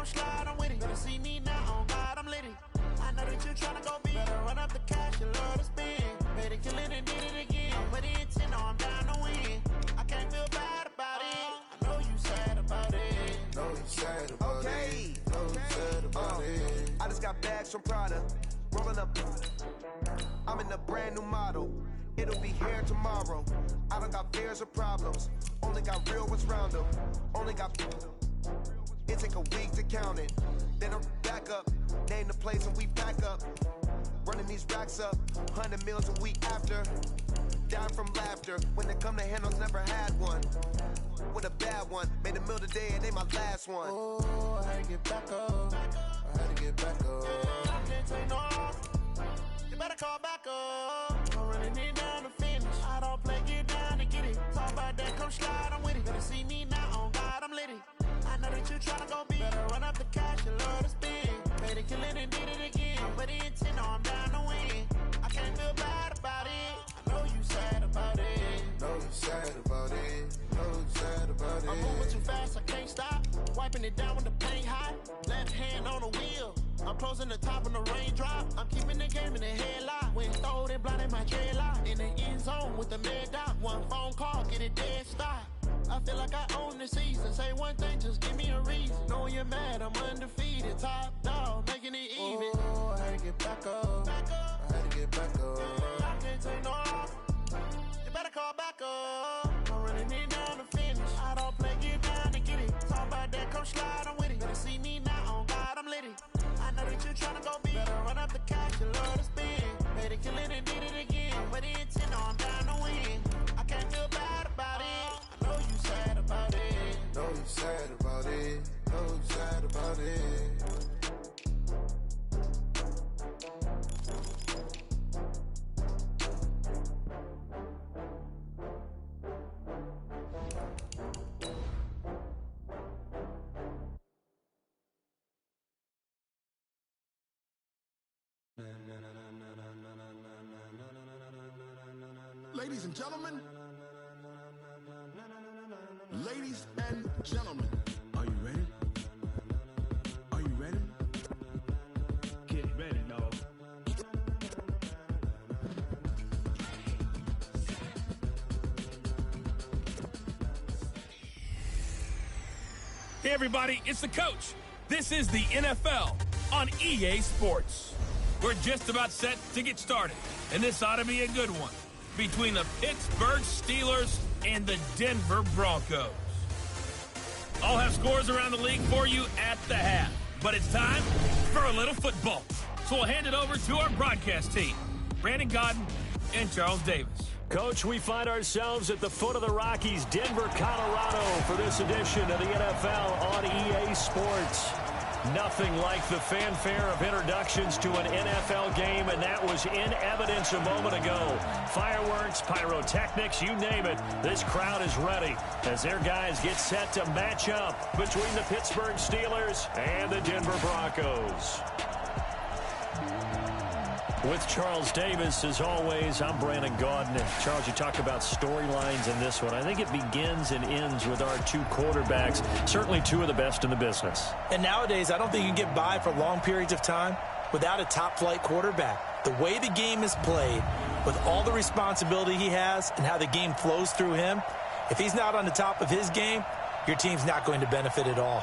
come slide, I'm with it. Better see me now, on God, I'm litty. I know that you tryna go big. Better run up the cash, you love to spend. Better kill it and did it again. But the intent, no, I'm down to win. I can't feel bad about it. I know you sad about it. Know you sad about it. Know you sad about it. I just got bags from Prada. Rolling up. I'm in a brand new model. It'll be here tomorrow. I don't got fears or problems. Only got real ones round them. Only got. It take a week to count it. Then I'm back up. Name the place and we pack up. Running these racks up. 100 meals a week after. Down from laughter. When they come to handles, never had one. With a bad one. Made a meal today and they my last one. Oh, I had to get back up. I had to get back up. I can't take no loss. You better call back up. I'm running it down to finish. I don't play, get down to get it. Talk about that, come slide, I'm with it. Better see me now, on God, I'm litty. I know that you tryna go big. Better run up the cash, you love to spend. Better kill it and did it again. But the intent, no, I'm down to win. I can't feel bad about it. I know you sad about it. Know you sad about it. Know you sad about it. I'm moving too fast, I can't stop. Wiping it down with the paint hot. Left hand on the wheel. I'm closing the top when the raindrop. I'm keeping the game in the headlock. When throwed and blinded my dreadlock. In the end zone with the mad dot. One phone call, get it dead stop. I feel like I own the season. Say one thing, just give me a reason. Knowing you're mad, I'm undefeated. Top dog, making it even. Oh, I had to get back up. I had to get back up. I can't take no loss. You better call back up. I'm running it down to finish. I don't play, get down to get it. Talk about that, come slide, I'm with it. Better see me now, on God, I'm litty. I know that you tryna go big. Better run up the cash, you love to spend. Better kill it and did it again. But the intent, no, I'm down to win. I can't feel bad about it. I know you sad about it. Know you sad about it. Know you sad about it. Ladies and gentlemen, ladies and gentlemen, are you ready? Are you ready? Get ready, dog. Hey everybody, it's the coach. This is the NFL on EA Sports. We're just about set to get started, and this ought to be a good one between the Pittsburgh Steelers and the Denver Broncos. I'll have scores around the league for you at the half, but it's time for a little football. So we'll hand it over to our broadcast team, Brandon Godden and Charles Davis. Coach, we find ourselves at the foot of the Rockies, Denver, Colorado, for this edition of the NFL on EA Sports. Nothing like the fanfare of introductions to an NFL game, and that was in evidence a moment ago. Fireworks, pyrotechnics, you name it. This crowd is ready as their guys get set to match up between the Pittsburgh Steelers and the Denver Broncos. With Charles Davis, as always, I'm Brandon Gaudin. Charles, you talk about storylines in this one. I think it begins and ends with our two quarterbacks, certainly two of the best in the business. And nowadays, I don't think you can get by for long periods of time without a top-flight quarterback. The way the game is played, with all the responsibility he has and how the game flows through him, if he's not on the top of his game, your team's not going to benefit at all.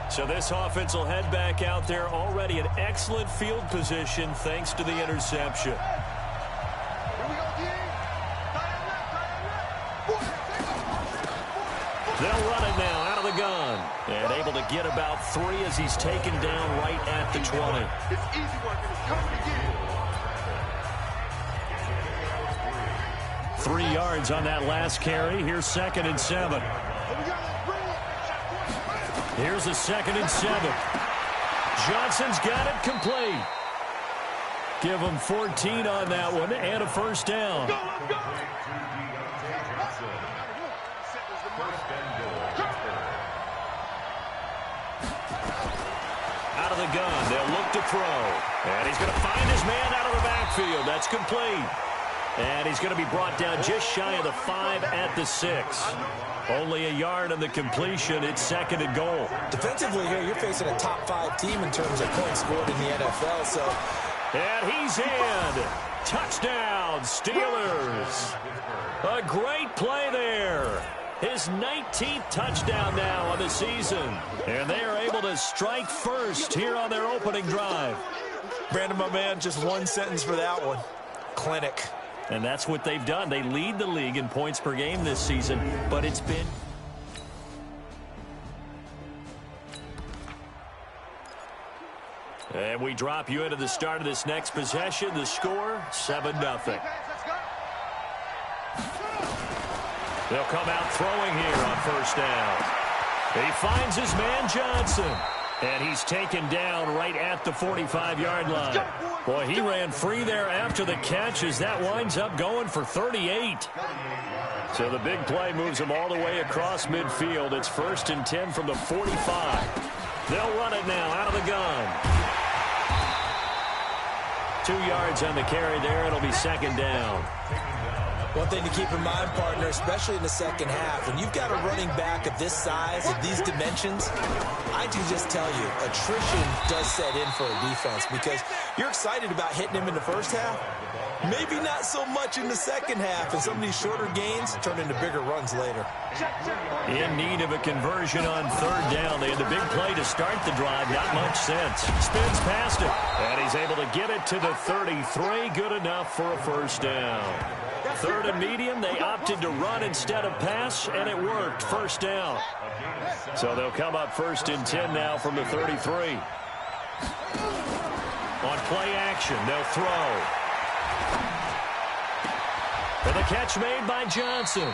So this offense will head back out there, already in excellent field position thanks to the interception. They'll run it now out of the gun. And able to get about 3 as he's taken down right at the 20. It's easy work and it's coming again. 3 yards on that last carry. Here's 2nd and 7. Here's a 2nd and 7. Johnson's got it complete. Give him 14 on that one and a first down. of the gun. They'll look to throw. And he's going to find his man out of the backfield. That's complete. And he's going to be brought down just shy of the 5 at the 6. Only a yard on the completion. It's 2nd and goal. Defensively here, you're facing a top 5 team in terms of points scored in the NFL. And he's in. Touchdown, Steelers. A great play there. His 19th touchdown now on the season. And they are able to strike first here on their opening drive. Brandon, my man, just one sentence for that one. Clinic. And that's what they've done. They lead the league in points per game this season, but it's been... And we drop you into the start of this next possession. The score, 7-0. They'll come out throwing here on first down. He finds his man Johnson. And he's taken down right at the 45-yard line. Boy, he ran free there after the catch as that winds up going for 38. So the big play moves him all the way across midfield. It's 1st and 10 from the 45. They'll run it now out of the gun. 2 yards on the carry there. It'll be 2nd down. One thing to keep in mind, partner, especially in the second half, when you've got a running back of this size, of these dimensions, I can just tell you, attrition does set in for a defense because you're excited about hitting him in the first half. Maybe not so much in the second half, and some of these shorter gains turn into bigger runs later. In need of a conversion on 3rd down. They had the big play to start the drive. Not much sense. Spins past it, and he's able to get it to the 33. Good enough for a 1st down. 3rd and medium, they opted to run instead of pass, and it worked. 1st down. So they'll come up 1st and 10 now from the 33. On play action, they'll throw. And the catch made by Johnson.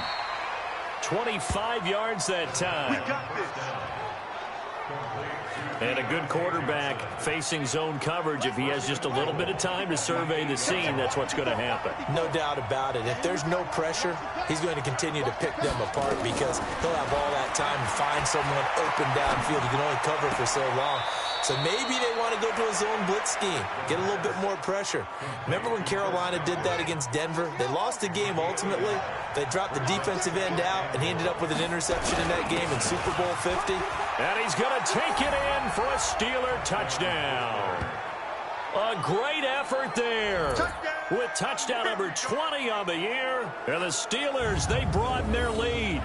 25 yards that time. And a good quarterback facing zone coverage. If he has just a little bit of time to survey the scene, that's what's going to happen. No doubt about it. If there's no pressure, he's going to continue to pick them apart because he'll have all that time to find someone open downfield. He can only cover for so long. So maybe they want to go to a zone blitz scheme, get a little bit more pressure. Remember when Carolina did that against Denver? They lost the game ultimately. They dropped the defensive end out, and he ended up with an interception in that game in Super Bowl 50. And he's going to take it in for a Steeler touchdown. A great effort there. With touchdown number 20 on the year. And the Steelers, they broaden their lead.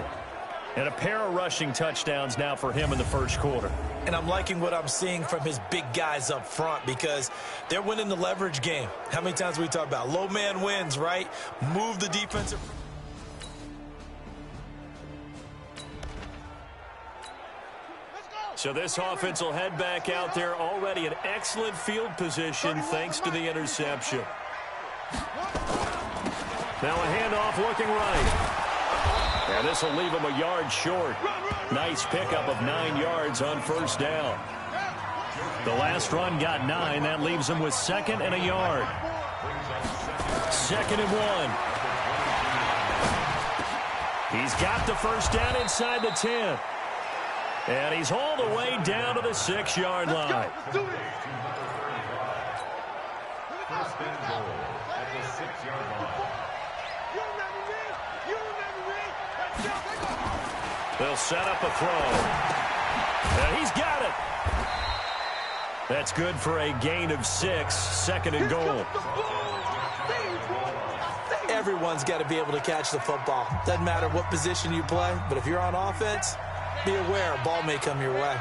And a pair of rushing touchdowns now for him in the first quarter. And I'm liking what I'm seeing from his big guys up front because they're winning the leverage game. How many times we talk about low man wins, right? Move the defensive. So this offense will head back out there already in excellent field position thanks to the interception. Now a handoff looking right. And this will leave him a yard short. Nice pickup of 9 yards on 1st down. The last run got 9. That leaves him with 2nd and a yard. 2nd and 1. He's got the 1st down inside the 10. And he's all the way down to the 6-yard line. First and goal at the 6-yard line. They'll set up a throw. And he's got it. That's good for a gain of 6. 2nd and goal. Everyone's got to be able to catch the football. Doesn't matter what position you play, but if you're on offense, be aware a ball may come your way.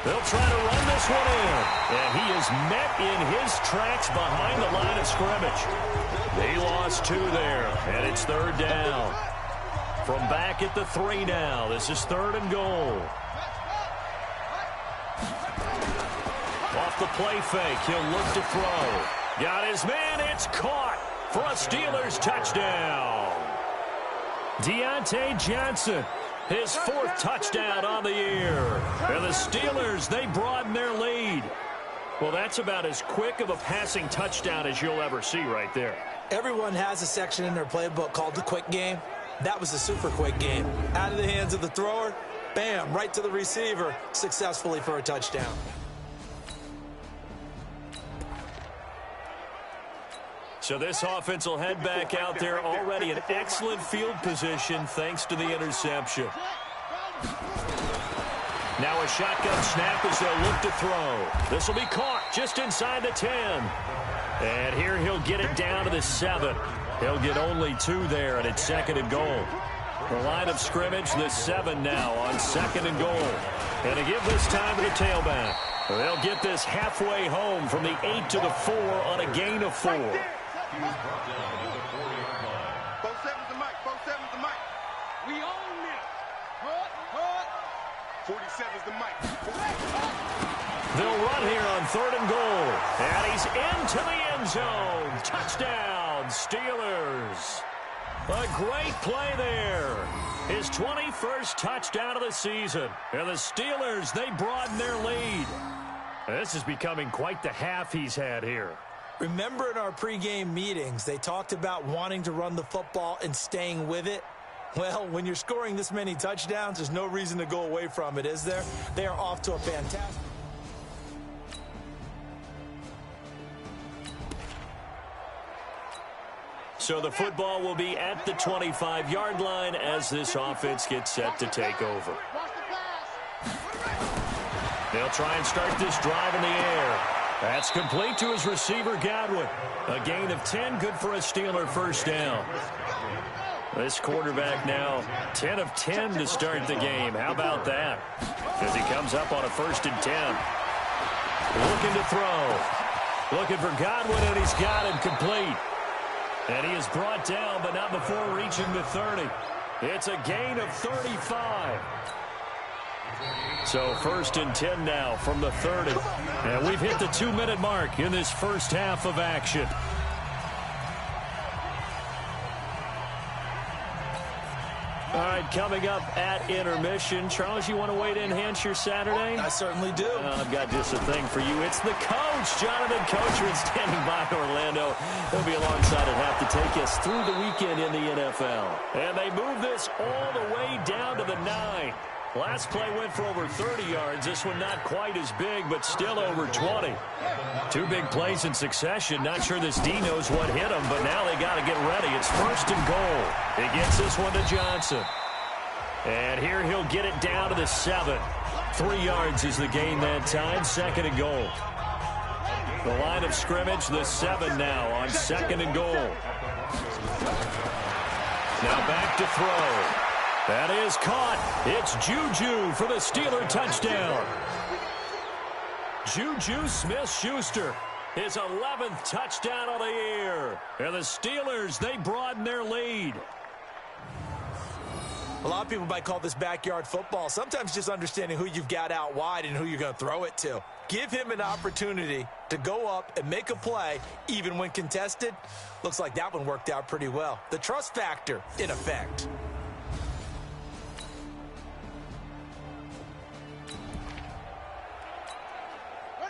They'll try to run this one in. And he is met in his tracks behind the line of scrimmage. He lost 2 there, and it's 3rd down. From back at the 3 now. This is 3rd and goal. Off the play fake. He'll look to throw. Got his man. It's caught for a Steelers touchdown. Deontay Johnson, his 4th touchdown on the year. And the Steelers, they broaden their lead. Well, that's about as quick of a passing touchdown as you'll ever see right there. Everyone has a section in their playbook called the quick game. That was a super quick game. Out of the hands of the thrower, Bam, right to the receiver, successfully for a touchdown. So this offense will head back out there already in excellent field position thanks to the interception. Now a shotgun snap as they'll look to throw. This will be caught just inside the 10. And here he'll get it down to the 7. He'll get only 2 there, and it's 2nd and goal. The line of scrimmage, the 7 now on 2nd and goal. And to give this time to the tailback. They'll get this halfway home from the 8 to the 4 on a gain of 4. Both 7's the mic. Both 7's the mic. We own this. 47's the mic. They'll run here on 3rd and goal. And he's into the end zone. Touchdown, Steelers. A great play there. His 21st touchdown of the season. And the Steelers, they broaden their lead. This is becoming quite the half he's had here. Remember in our pregame meetings, they talked about wanting to run the football and staying with it? Well, when you're scoring this many touchdowns, there's no reason to go away from it, is there? They are off to a fantastic... So the football will be at the 25-yard line as this offense gets set to take over. They'll try and start this drive in the air. That's complete to his receiver, Godwin. A gain of 10, good for a Steeler first down. This quarterback now 10 of 10 to start the game. How about that? As he comes up on a 1st and 10. Looking to throw. Looking for Godwin, and he's got him complete. And he is brought down, but not before reaching the 30. It's a gain of 35. So 1st and 10 now from the 30. And we've hit the 2-minute mark in this first half of action. All right, coming up at intermission. Charles, you want to weigh in, enhance your Saturday? I certainly do. I've got just a thing for you. It's the coach, Jonathan Coachman, standing by Orlando. He'll be alongside and have to take us through the weekend in the NFL. And they move this all the way down to the 9. Last play went for over 30 yards. This one not quite as big, but still over 20. 2 big plays in succession. Not sure this D knows what hit him, but now they got to get ready. It's 1st and goal. He gets this one to Johnson. And here he'll get it down to the 7. 3 yards is the gain that time. 2nd and goal. The line of scrimmage, the 7 now on 2nd and goal. Now back to throw. That is caught. It's Juju for the Steeler touchdown. Juju Smith-Schuster, his 11th touchdown of the year. And the Steelers, they broaden their lead. A lot of people might call this backyard football. Sometimes just understanding who you've got out wide and who you're going to throw it to. Give him an opportunity to go up and make a play, even when contested. Looks like that one worked out pretty well. The trust factor, in effect.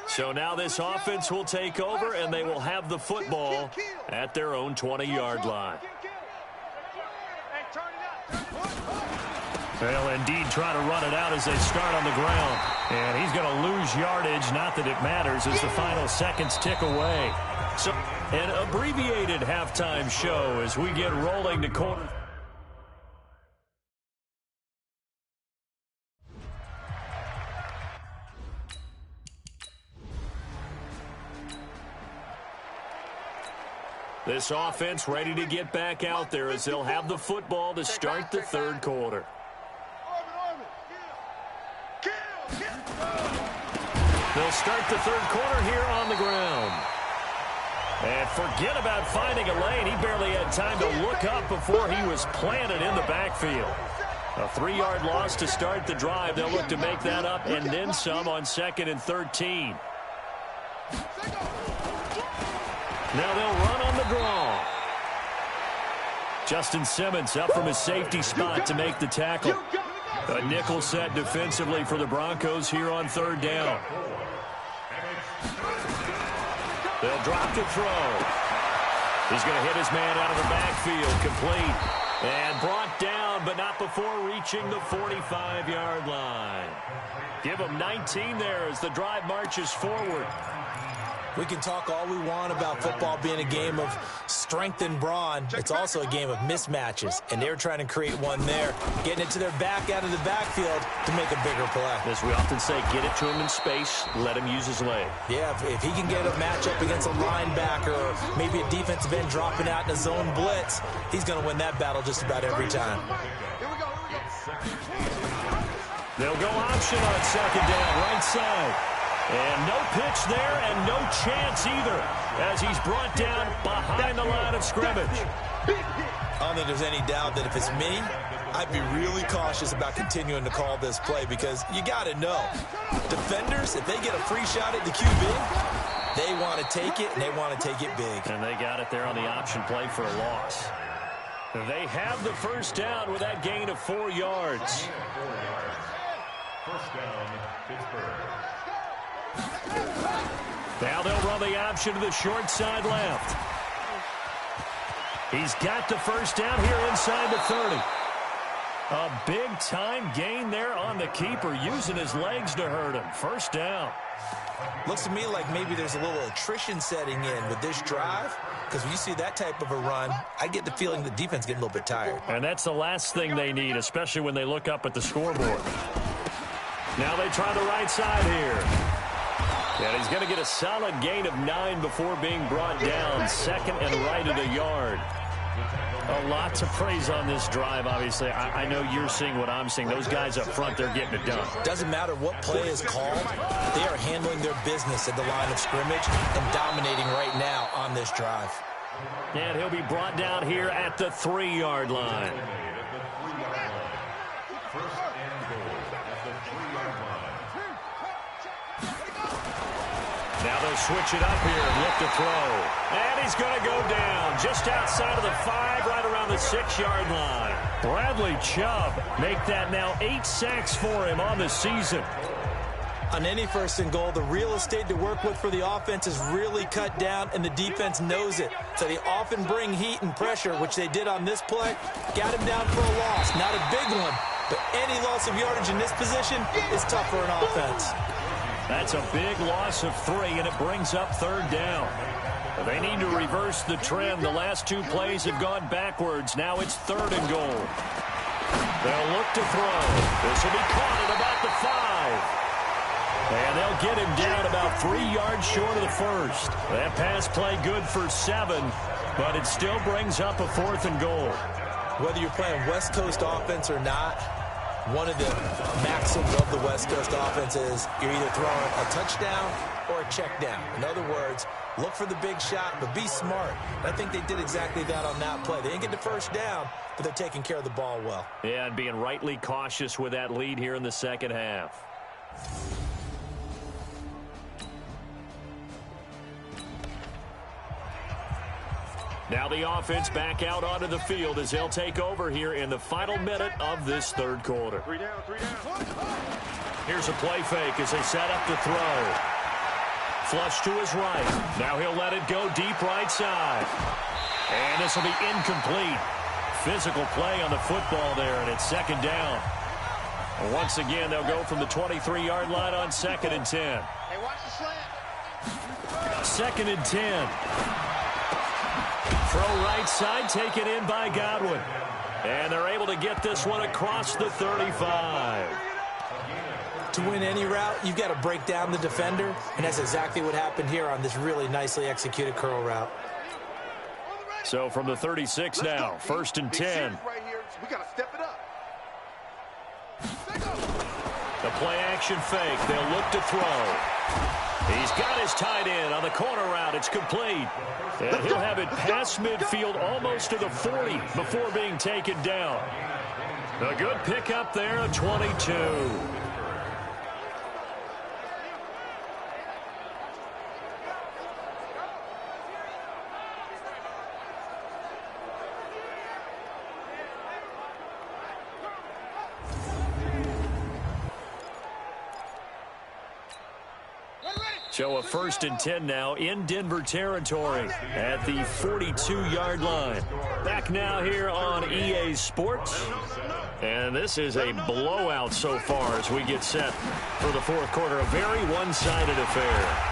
So now this offense will take over, and they will have the football at their own 20-yard line. They'll indeed try to run it out as they start on the ground. And he's going to lose yardage, not that it matters, as the final seconds tick away. So an abbreviated halftime show as we get rolling to quarter. This offense ready to get back out there as they'll have the football to start the 3rd quarter. They'll start the 3rd quarter here on the ground. And forget about finding a lane. He barely had time to look up before he was planted in the backfield. A 3-yard loss to start the drive. They'll look to make that up and then some on 2nd and 13. Now they'll run on the draw. Justin Simmons up from his safety spot to make the tackle. A nickel set defensively for the Broncos here on 3rd down. They'll drop to throw. He's going to hit his man out of the backfield, complete. And brought down, but not before reaching the 45-yard line. Give them 19 there as the drive marches forward. We can talk all we want about football being a game of strength and brawn. It's also a game of mismatches, and they're trying to create one there, getting it to their back out of the backfield to make a bigger play. As we often say, get it to him in space, let him use his leg. Yeah, if he can get a matchup against a linebacker or maybe a defensive end dropping out in a zone blitz, he's going to win that battle just about every time. They'll go option on second down, right side. And no pitch there and no chance either as he's brought down behind the line of scrimmage. I don't think there's any doubt that if it's me, I'd be really cautious about continuing to call this play because you got to know, defenders, if they get a free shot at the QB, they want to take it, and they want to take it big. And they got it there on the option play for a loss. They have the first down with that gain of 4 yards. First down, Pittsburgh. Now they'll run the option to the short side left. He's got the first down here inside the 30. A big-time gain there on the keeper, using his legs to hurt him. First down. Looks to me like maybe there's a little attrition setting in with this drive, because when you see that type of a run, I get the feeling the defense getting a little bit tired. And that's the last thing they need, especially when they look up at the scoreboard. Now they try the right side here. And he's going to get a solid gain of 9 before being brought down. Second and right at a yard. A lot to praise on this drive, obviously. I know you're seeing what I'm seeing. Those guys up front, they're getting it done. Doesn't matter what play is called. They are handling their business at the line of scrimmage and dominating right now on this drive. And he'll be brought down here at the 3-yard line. Now they'll switch it up here and look to throw. And he's going to go down just outside of the 5, right around the 6-yard line. Bradley Chubb make that now 8 sacks for him on the season. On any first and goal, the real estate to work with for the offense is really cut down, and the defense knows it. So they often bring heat and pressure, which they did on this play. Got him down for a loss. Not a big one, but any loss of yardage in this position is tough for an offense. That's a big loss of 3, and it brings up 3rd down. They need to reverse the trend. The last 2 plays have gone backwards. Now it's 3rd and goal. They'll look to throw. This will be caught at about the 5. And they'll get him down about 3 yards short of the first. That pass play good for 7, but it still brings up a 4th and goal. Whether you're playing West Coast offense or not, one of the maxims of the West Coast offense is you're either throwing a touchdown or a check down. In other words, look for the big shot, but be smart. And I think they did exactly that on that play. They didn't get the first down, but they're taking care of the ball well. Yeah, and being rightly cautious with that lead here in the second half. Now the offense back out onto the field as they'll take over here in the final minute of this 3rd quarter. 3 down, 3 down. Here's a play fake as they set up to throw. Flush to his right. Now he'll let it go deep right side. And this will be incomplete. Physical play on the football there, and it's 2nd down. Once again, they'll go from the 23-yard line on 2nd and 10. Hey, watch the slant. 2nd and 10. Throw right side, taken in by Godwin. And they're able to get this one across the 35. To win any route, you've got to break down the defender, and that's exactly what happened here on this really nicely executed curl route. So from the 36 now, 1st and 10. Right here. We got to step it up. The play action fake. They'll look to throw. He's got his tight end on the corner route. It's complete. And he'll have it past midfield almost to the 40 before being taken down. A good pickup there, a 22. So a 1st and 10 now in Denver territory at the 42-yard line. Back now here on EA Sports. And this is a blowout so far as we get set for the fourth quarter. A very one-sided affair.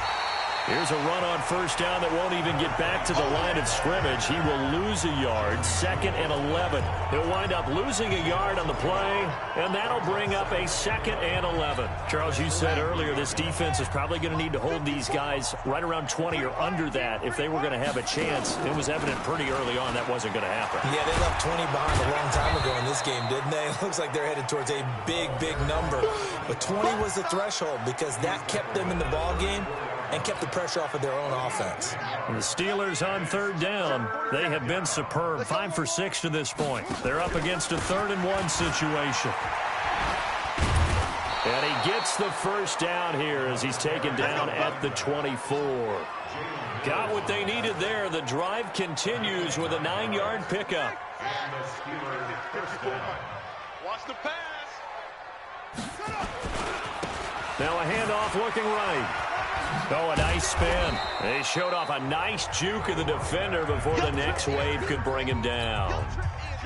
Here's a run on 1st down that won't even get back to the line of scrimmage. He will lose a yard, 2nd and 11. He'll wind up losing a yard on the play, and that'll bring up a 2nd and 11. Charles, you said earlier this defense is probably going to need to hold these guys right around 20 or under that if they were going to have a chance. It was evident pretty early on that wasn't going to happen. Yeah, they left 20 behind a long time ago in this game, didn't they? It looks like they're headed towards a big, big number. But 20 was the threshold because that kept them in the ball game and kept the pressure off of their own offense. And the Steelers on 3rd down, they have been superb, 5 for 6 to this point. They're up against a 3rd and 1 situation. And he gets the 1st down here as he's taken down at the 24. Got what they needed there. The drive continues with a 9-yard pickup. Watch the pass. Now a handoff looking right. Oh, a nice spin. They showed off a nice juke of the defender before the next wave could bring him down.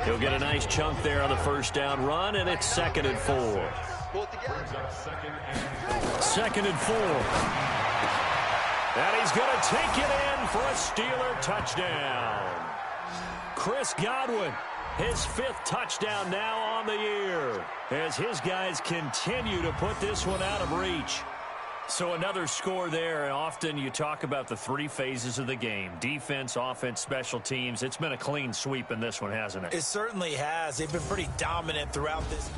He'll get a nice chunk there on the 1st down run, and it's 2nd and 4. 2nd and 4. And he's going to take it in for a Steeler touchdown. Chris Godwin, his 5th touchdown now on the year, as his guys continue to put this one out of reach. So another score there. Often you talk about the 3 phases of the game: defense, offense, special teams. It's been a clean sweep in this one, hasn't it? It certainly has. They've been pretty dominant throughout this.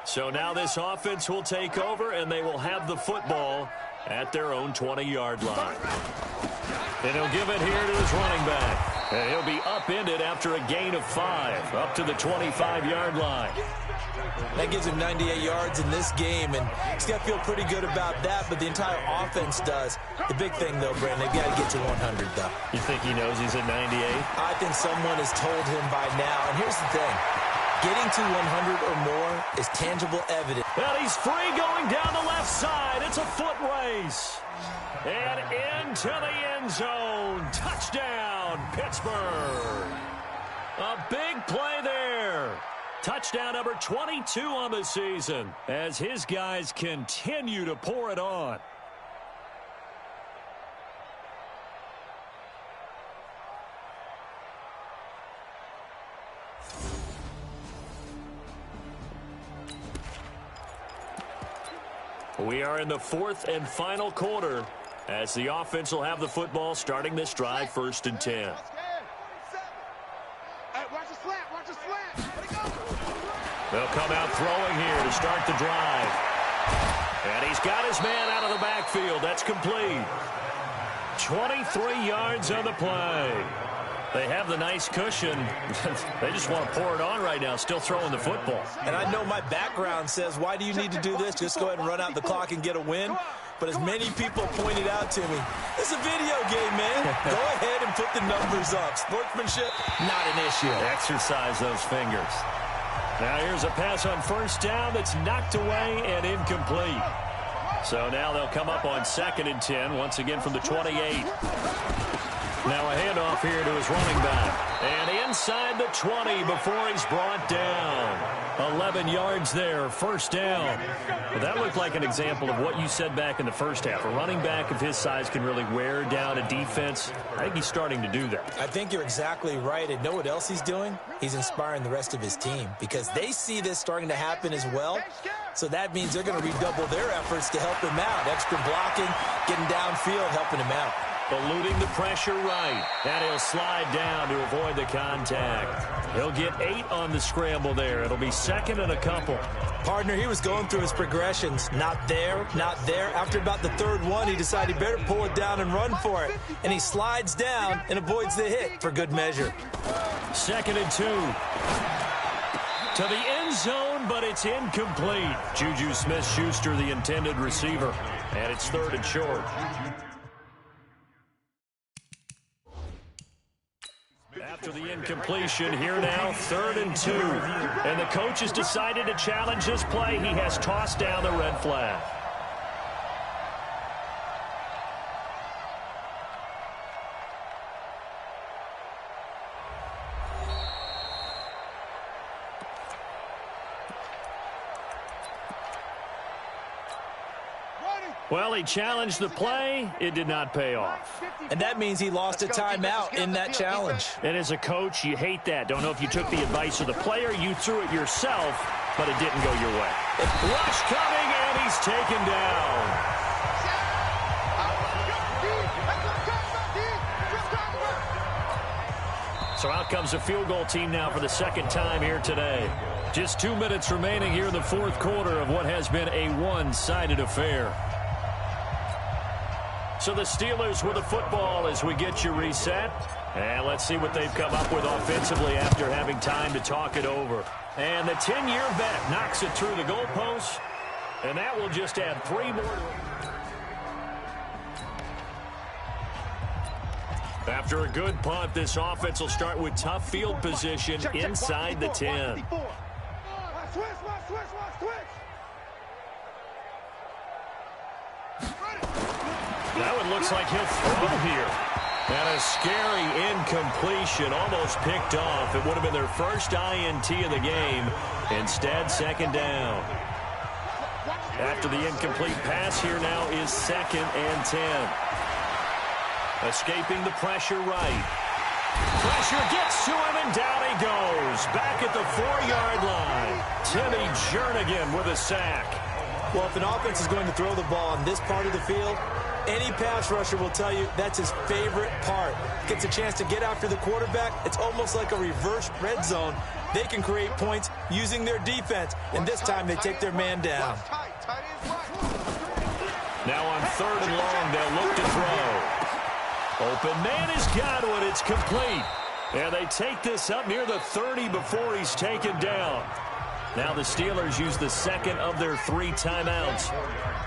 So now this offense will take over, and they will have the football at their own 20-yard line. And he'll give it here to his running back. And he'll be upended after a gain of 5, up to the 25-yard line. That gives him 98 yards in this game, and he's got to feel pretty good about that, but the entire offense does. The big thing, though, Brandon, they've got to get to 100, though. You think he knows he's at 98? I think someone has told him by now. And here's the thing. Getting to 100 or more is tangible evidence. Well, he's free going down the left side. It's a foot race. And into the end zone. Touchdown, Pittsburgh. A big play there. Touchdown number 22 on the season as his guys continue to pour it on. We are in the 4th and final quarter as the offense will have the football starting this drive, 1st and 10. They'll come out throwing here to start the drive. And he's got his man out of the backfield. That's complete. 23 yards on the play. They have the nice cushion. They just want to pour it on right now, still throwing the football. And I know my background says, why do you need to do this? Just go ahead and run out the clock and get a win. But as many people pointed out to me, it's a video game, man. Go ahead and put the numbers up. Sportsmanship, not an issue. Exercise those fingers. Now here's a pass on 1st down that's knocked away and incomplete. So now they'll come up on 2nd and 10, once again from the 28. Now a handoff here to his running back. And inside the 20 before he's brought down. 11 yards there, 1st down. Well, that looked like an example of what you said back in the 1st half. A running back of his size can really wear down a defense. I think he's starting to do that. I think you're exactly right. And know what else he's doing? He's inspiring the rest of his team because they see this starting to happen as well. So that means they're going to redouble their efforts to help him out. Extra blocking, getting downfield, helping him out. Eluding the pressure right. And he'll slide down to avoid the contact. He'll get 8 on the scramble there. It'll be 2nd and a couple. Partner, he was going through his progressions. Not there, not there. After about the 3rd one, he decided he better pull it down and run for it. And he slides down and avoids the hit for good measure. 2nd and 2. To the end zone, but it's incomplete. Juju Smith-Schuster, the intended receiver. And it's 3rd and short. After the incompletion, here now, 3rd and 2. And the coach has decided to challenge this play. He has tossed down the red flag. Well, he challenged the play. It did not pay off. And that means he lost a timeout in that challenge. And as a coach, you hate that. Don't know if you took the advice of the player. You threw it yourself, but it didn't go your way. Rush coming, and he's taken down. So out comes a field goal team now for the 2nd time here today. Just 2 minutes remaining here in the 4th quarter of what has been a one-sided affair. So the Steelers with the football as we get you reset. And let's see what they've come up with offensively after having time to talk it over. And the 10-year vet knocks it through the goalpost. And that will just add 3 more. After a good punt, this offense will start with tough field position inside the 10. That one looks like he'll throw here. And a scary incompletion, almost picked off. It would have been their first INT of the game. Instead, 2nd down. After the incomplete pass, here now is 2nd and 10. Escaping the pressure right. Pressure gets to him, and down he goes. Back at the 4-yard line. Timmy Jernigan with a sack. Well, if an offense is going to throw the ball on this part of the field, any pass rusher will tell you that's his favorite part. Gets a chance to get after the quarterback. It's almost like a reverse red zone. They can create points using their defense, and this time they take their man down. Now on 3rd and long, they'll look to throw. Open man has got one. It's complete. And they take this up near the 30 before he's taken down. Now the Steelers use the 2nd of their 3 timeouts.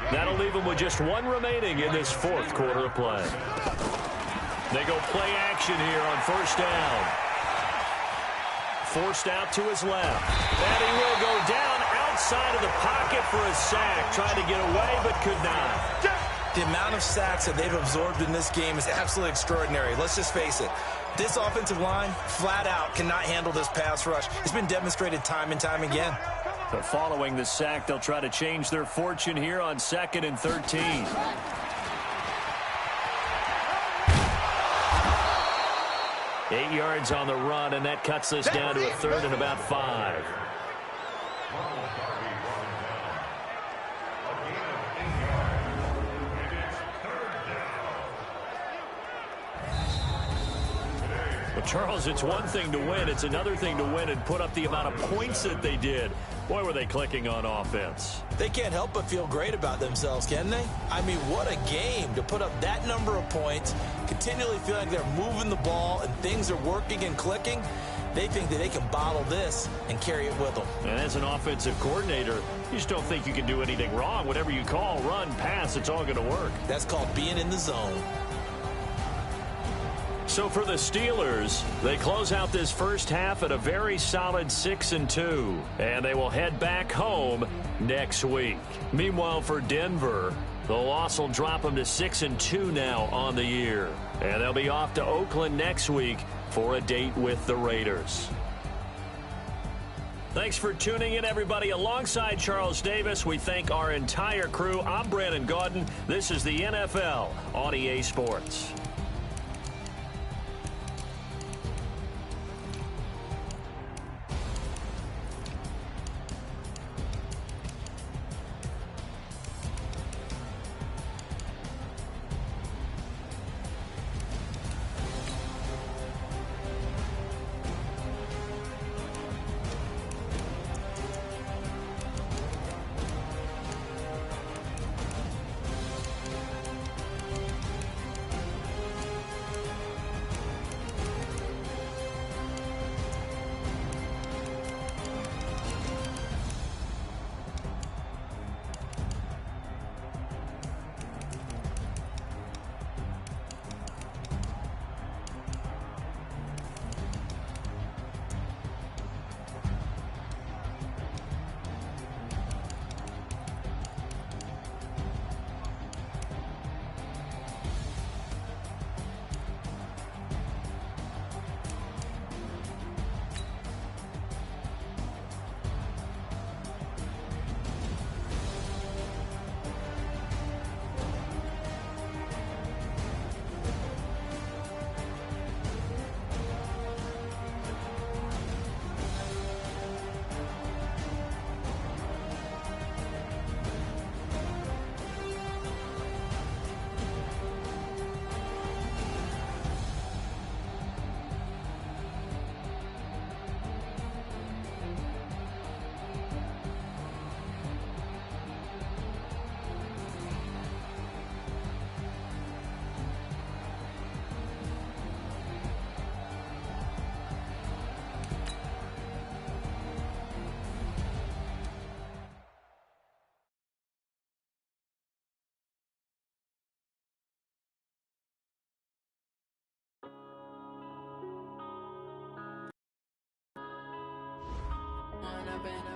That'll leave them with just 1 remaining in this 4th quarter of play. They go play action here on 1st down. Forced out to his left. And he will go down outside of the pocket for a sack. Trying to get away, but could not. The amount of sacks that they've absorbed in this game is absolutely extraordinary. Let's just face it. This offensive line, flat out, cannot handle this pass rush. It's been demonstrated time and time again. So following the sack, they'll try to change their fortune here on 2nd and 13. Eight yards on the run, and that cuts this down to a 3rd and about 5. Well, Charles, it's one thing to win. It's another thing to win and put up the amount of points that they did. Boy, were they clicking on offense. They can't help but feel great about themselves, can they? I mean, what a game to put up that number of points, continually feel like they're moving the ball and things are working and clicking. They think that they can bottle this and carry it with them. And as an offensive coordinator, you just don't think you can do anything wrong. Whatever you call, run, pass, it's all going to work. That's called being in the zone. So for the Steelers, they close out this first half at a very solid 6-2, and they will head back home next week. Meanwhile, for Denver, the loss will drop them to 6-2 now on the year, and they'll be off to Oakland next week for a date with the Raiders. Thanks for tuning in, everybody. Alongside Charles Davis, we thank our entire crew. I'm Brandon Gaudin. This is the NFL on EA Sports.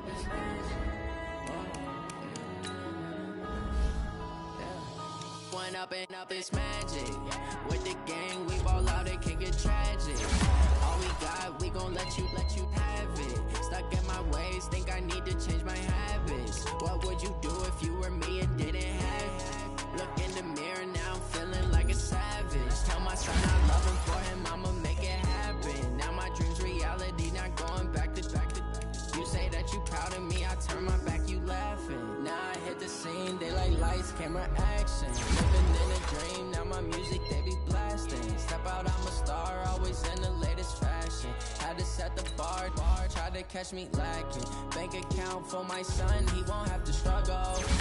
this magic. Went up and up this magic. With the gang, we ball out, it can get tragic. All we got, we gon' let you have it. Stuck in my ways, think I need to change my habits. What would you do if you were me and didn't have it? Look in the mirror, now I'm feeling like a savage. Tell my son I love him, for him I'ma make it happen. Now my dream's reality, not going back to. You say that you proud of me, I turn my back, you laughing. Now I hit the scene, they like lights, camera, action. Living in a dream, now my music, they be blasting. Step out, I'm a star, always in the latest fashion. Had to set the bar, try to catch me lacking. Bank account for my son, he won't have to struggle.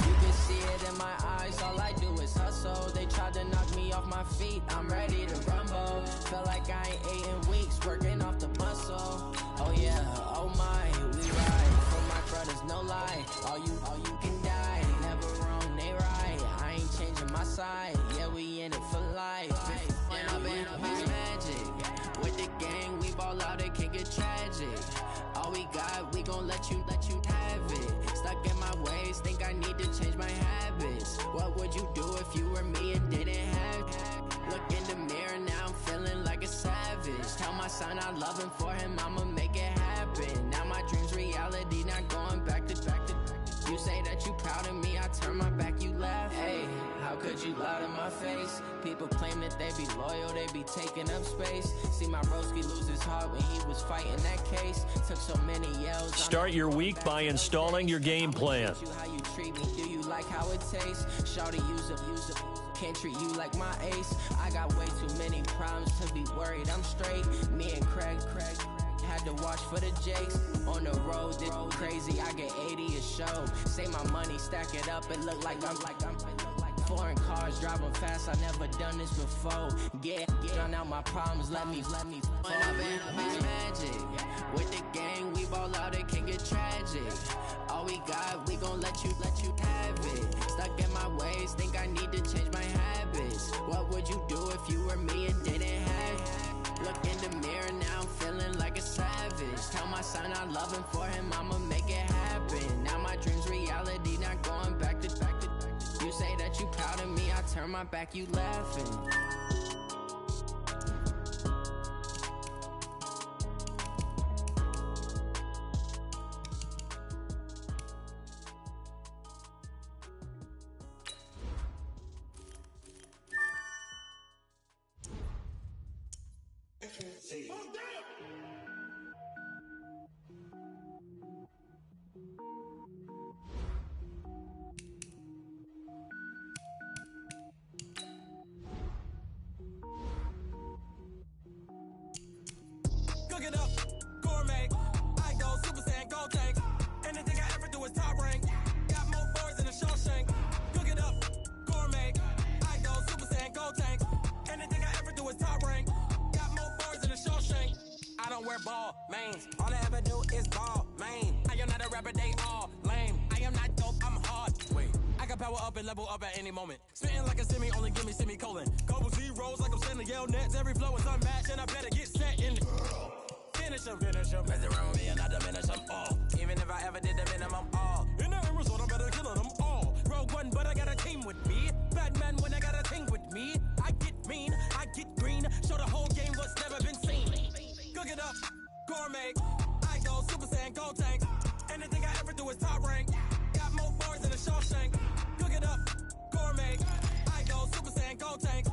You can see it in my eyes, all I do is hustle. They tried to knock me off my feet, I'm ready to rumble. Felt like I ain't ate in weeks, working off the muscle. Oh yeah, oh my, we ride for my brothers, no lie. All you can die, never wrong, they right. I ain't changing my side, yeah, we in it for life. When I've been up is magic. With the gang, we ball out, it can get tragic. All we got, we gon' let you have it. Stuck in my ways, think I need to change my habits. What would you do if you were me and didn't have it? Look in the mirror, now I'm feeling like a savage. Tell my son I love him, for him I'ma make it happen. Now my dream's reality, not going back to. You say that you proud of me, I turn my back, you laugh. Hey, how could you lie to my face? People claim that they be loyal, they be taking up space. See my broski lose his heart when he was fighting that case. Took so many yells. Start your week by installing your game plan. How you treat me, do you like how it tastes? Shawty, use up. Can't treat you like my ace. I got way too many problems to be worried, I'm straight. Me and Craig had to watch for the Jakes. On the road, this crazy, I get 80 a show. Say my money, stack it up, it look like I'm foreign cars, driving fast, I never done this before. Get drown out my problems, let me. When I've been up is magic. With the gang, we ball out, it can get tragic. All we got, we gon' let you have it. Stuck in my ways, think I need to change my habits. What would you do if you were me and didn't have it? Look in the mirror, now I'm feeling like a savage. Tell my son I love him, for him I'ma make it happen. Now my dream's reality, not going back to. You say that you proud of me, I turn my back, you laughing. Cook it up, gourmet. I go Super Saiyan, gold tank. Anything I ever do is top rank. Got more boys than a Shawshank. Cook it up, gourmet. I go Super Saiyan, gold tank. Anything I ever do is top rank. Got more boys than a Shawshank. I don't wear ball mains. All I ever do is ball main. I am not a rapper, they all lame. I am not dope, I'm hard. Wait, I can power up and level up at any moment. Spitting like a semi, only give me semicolon. Couple zeros like I'm sending yell nets. Every flow is unmatched and I better get set in. Finish them. Mess around with me and I diminish them all. Even if I ever did the minimum all. In the end result, I better kill them all. Rogue One, but I got a team with me. Batman when I got a thing with me. I get mean, I get green. Show the whole game what's never been seen. Cook it up, gourmet. I go Super Saiyan, gold tank. Anything I ever do is top rank. Got more boys than a Shawshank. Cook it up, gourmet. I go Super Saiyan, gold tank.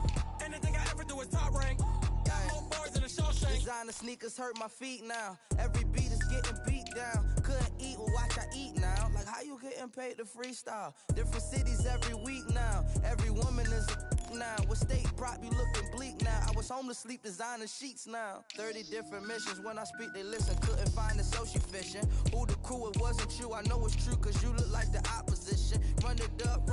Anything I ever do is top rank. Got more boys than a Shawshank. Designer sneakers hurt my feet now. Every beat is getting beat down. Couldn't eat, well watch I eat now. Like how you getting paid to freestyle? Different cities every week now. Every woman is a now. What state prop you looking bleak now? I was home to sleep, designer sheets now. 30 different missions. When I speak they listen. Couldn't find it, so she fishing. Who the crew, it wasn't you. I know it's true cause you look like the opposition. Run it up.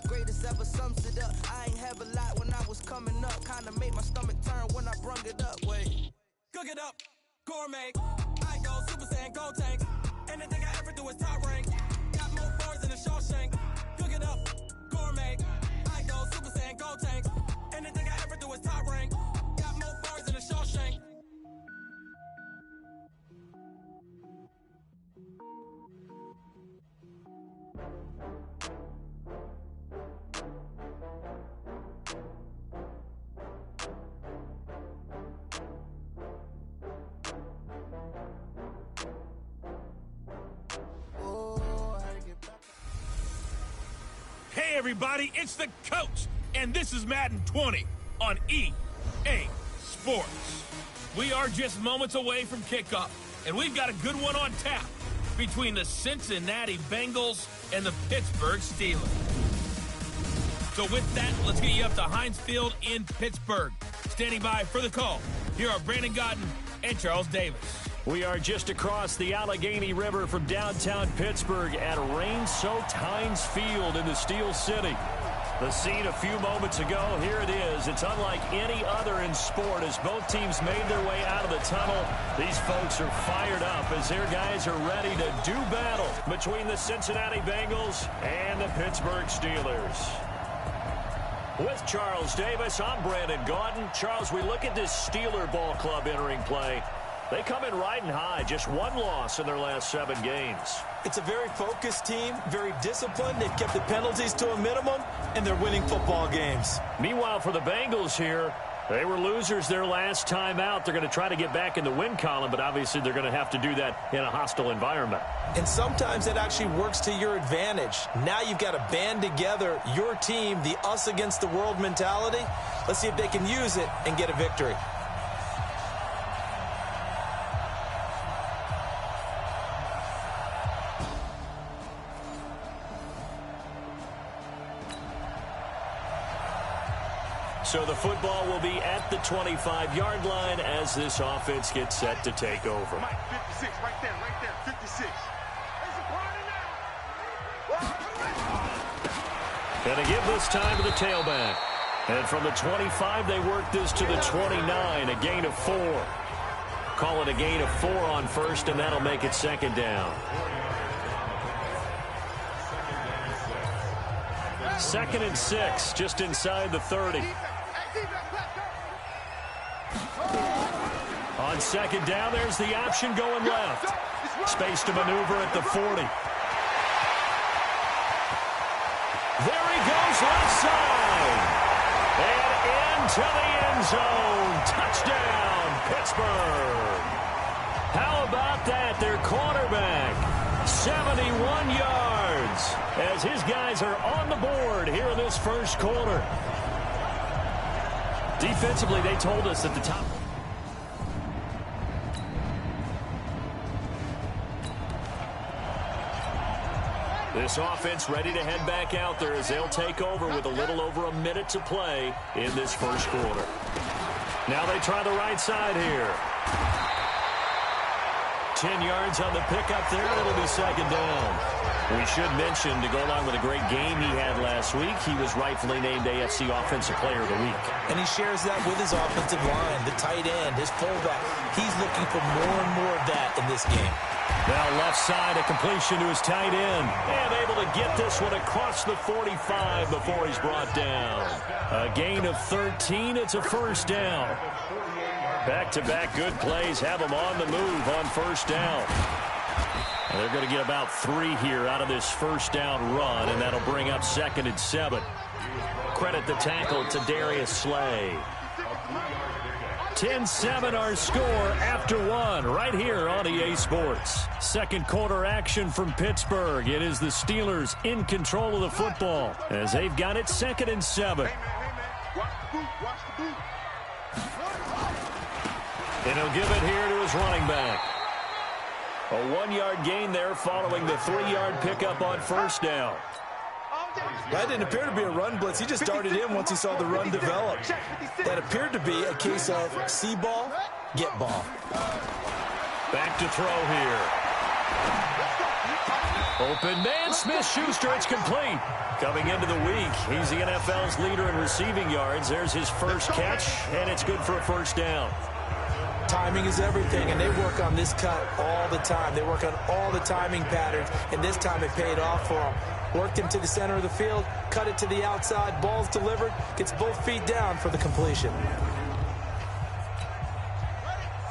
Greatest ever sums it up. I ain't have a lot when I was coming up. Kinda made my stomach turn when I brung it up. Wait. Cook it up, gourmet. I go Super Saiyan, gold tank. Anything I ever do is top rank. Got more boys than a Shawshank. Cook it up, gourmet. I go Super Saiyan, gold tank. Anything I ever do is top rank. Got more boys than a Shawshank. Hey everybody, it's the coach, and this is Madden 20 on EA Sports. We are just moments away from kickoff, and we've got a good one on tap between the Cincinnati Bengals and the Pittsburgh Steelers. So with that, let's get you up to Heinz Field in Pittsburgh. Standing by for the call, here are Brandon Godden and Charles Davis. We are just across the Allegheny River from downtown Pittsburgh at rain-soaked Heinz Field in the Steel City. The scene a few moments ago, here it is. It's unlike any other in sport as both teams made their way out of the tunnel. These folks are fired up as their guys are ready to do battle between the Cincinnati Bengals and the Pittsburgh Steelers. With Charles Davis, I'm Brandon Gaudin. Charles, we look at this Steeler ball club entering play. They come in riding high, just one loss in their last 7 games. It's a very focused team, very disciplined. They've kept the penalties to a minimum, and they're winning football games. Meanwhile, for the Bengals here, they were losers their last time out. They're going to try to get back in the win column, but obviously they're going to have to do that in a hostile environment. And sometimes that actually works to your advantage. Now you've got to band together your team, the us against the world mentality. Let's see if they can use it and get a victory. So the football will be at the 25-yard line as this offense gets set to take over. Mike, 56, right there, 56. There's a party now. Going to give this time to the tailback. And from the 25, they work this to the 29, a gain of 4. Call it a gain of 4 on first, and that'll make it second down. Second and 6, just inside the 30. On second down, there's the option going left. Space to maneuver at the 40. There he goes left side. And into the end zone. Touchdown, Pittsburgh. How about that? Their quarterback, 71 yards. As his guys are on the board here in this first quarter. Defensively, they told us at the top. This offense ready to head back out there as they'll take over with a little over a minute to play in this first quarter. Now they try the right side here. 10 yards on the pickup there. It'll be second down. We should mention, to go along with a great game he had last week, he was rightfully named AFC Offensive Player of the Week. And he shares that with his offensive line, the tight end, his fullback. He's looking for more and more of that in this game. Now left side, a completion to his tight end. And able to get this one across the 45 before he's brought down. A gain of 13. It's a first down. Back-to-back good plays have them on the move on first down. And they're going to get about 3 here out of this first down run, and that'll bring up second and 7. Credit the tackle to Darius Slay. 10-7 our score after 1 right here on EA Sports. Second quarter action from Pittsburgh. It is the Steelers in control of the football as they've got it second and 7. And he'll give it here to his running back. A 1-yard gain there following the 3-yard pickup on first down. That didn't appear to be a run blitz. He just darted in once he saw the run develop. That appeared to be a case of see ball, get ball. Back to throw here. Open man, Smith-Schuster, it's complete. Coming into the week, he's the NFL's leader in receiving yards. There's his first catch, and it's good for a first down. Timing is everything, and they work on this cut all the time. They work on all the timing patterns, and this time it paid off for them. Worked him to the center of the field, cut it to the outside, ball's delivered, gets both feet down for the completion.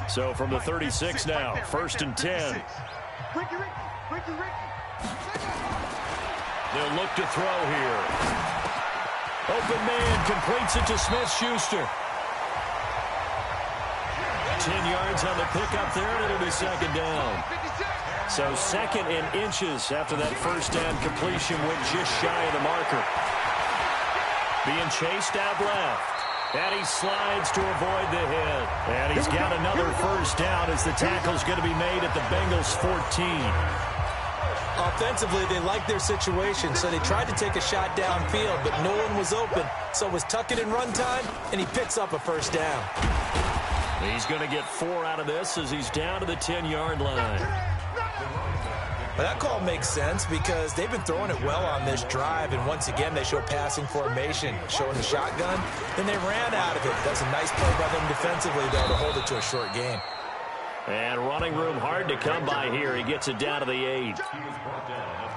So from the 36 now, first and 10. They'll look to throw here. Open man completes it to Smith-Schuster. 10 yards on the pickup there, and it'll be second down. So 2nd and inches after that first down completion went just shy of the marker. Being chased out left. And he slides to avoid the hit. And he's got another first down as the tackle's going to be made at the Bengals 14. Offensively, they liked their situation, so they tried to take a shot downfield, but no one was open. So it was tuck it in run time, and he picks up a first down. He's going to get 4 out of this as he's down to the 10-yard line. Well, that call makes sense because they've been throwing it well on this drive, and once again, they show passing formation, showing the shotgun, and they ran out of it. That's a nice play by them defensively, though, to hold it to a short gain. And running room hard to come by here. He gets it down to the 8.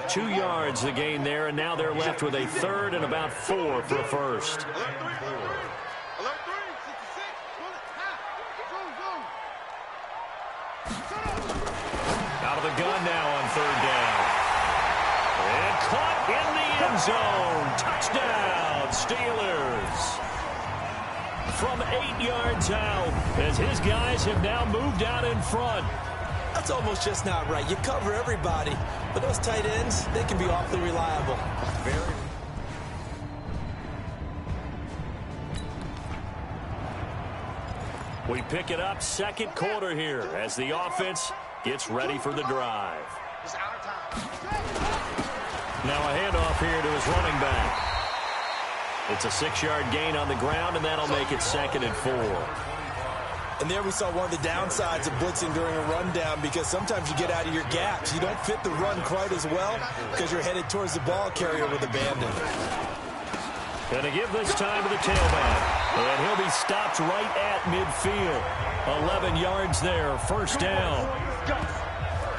2 yards the gain there, and now they're left with a 3rd and about 4 for a first. Out of the gun now on 3rd down. And caught in the end zone. Touchdown, Steelers. From 8 yards out, as his guys have now moved out in front. That's almost just not right. You cover everybody, but those tight ends, they can be awfully reliable. We pick it up 2nd quarter here as the offense gets ready for the drive. Now a handoff here to his running back. It's a 6-yard gain on the ground, and that'll make it 2nd and 4. And there we saw one of the downsides of blitzing during a rundown, because sometimes you get out of your gaps. You don't fit the run quite as well because you're headed towards the ball carrier with abandon. Going to give this time to the tailback. And he'll be stopped right at midfield. 11 yards there, first down.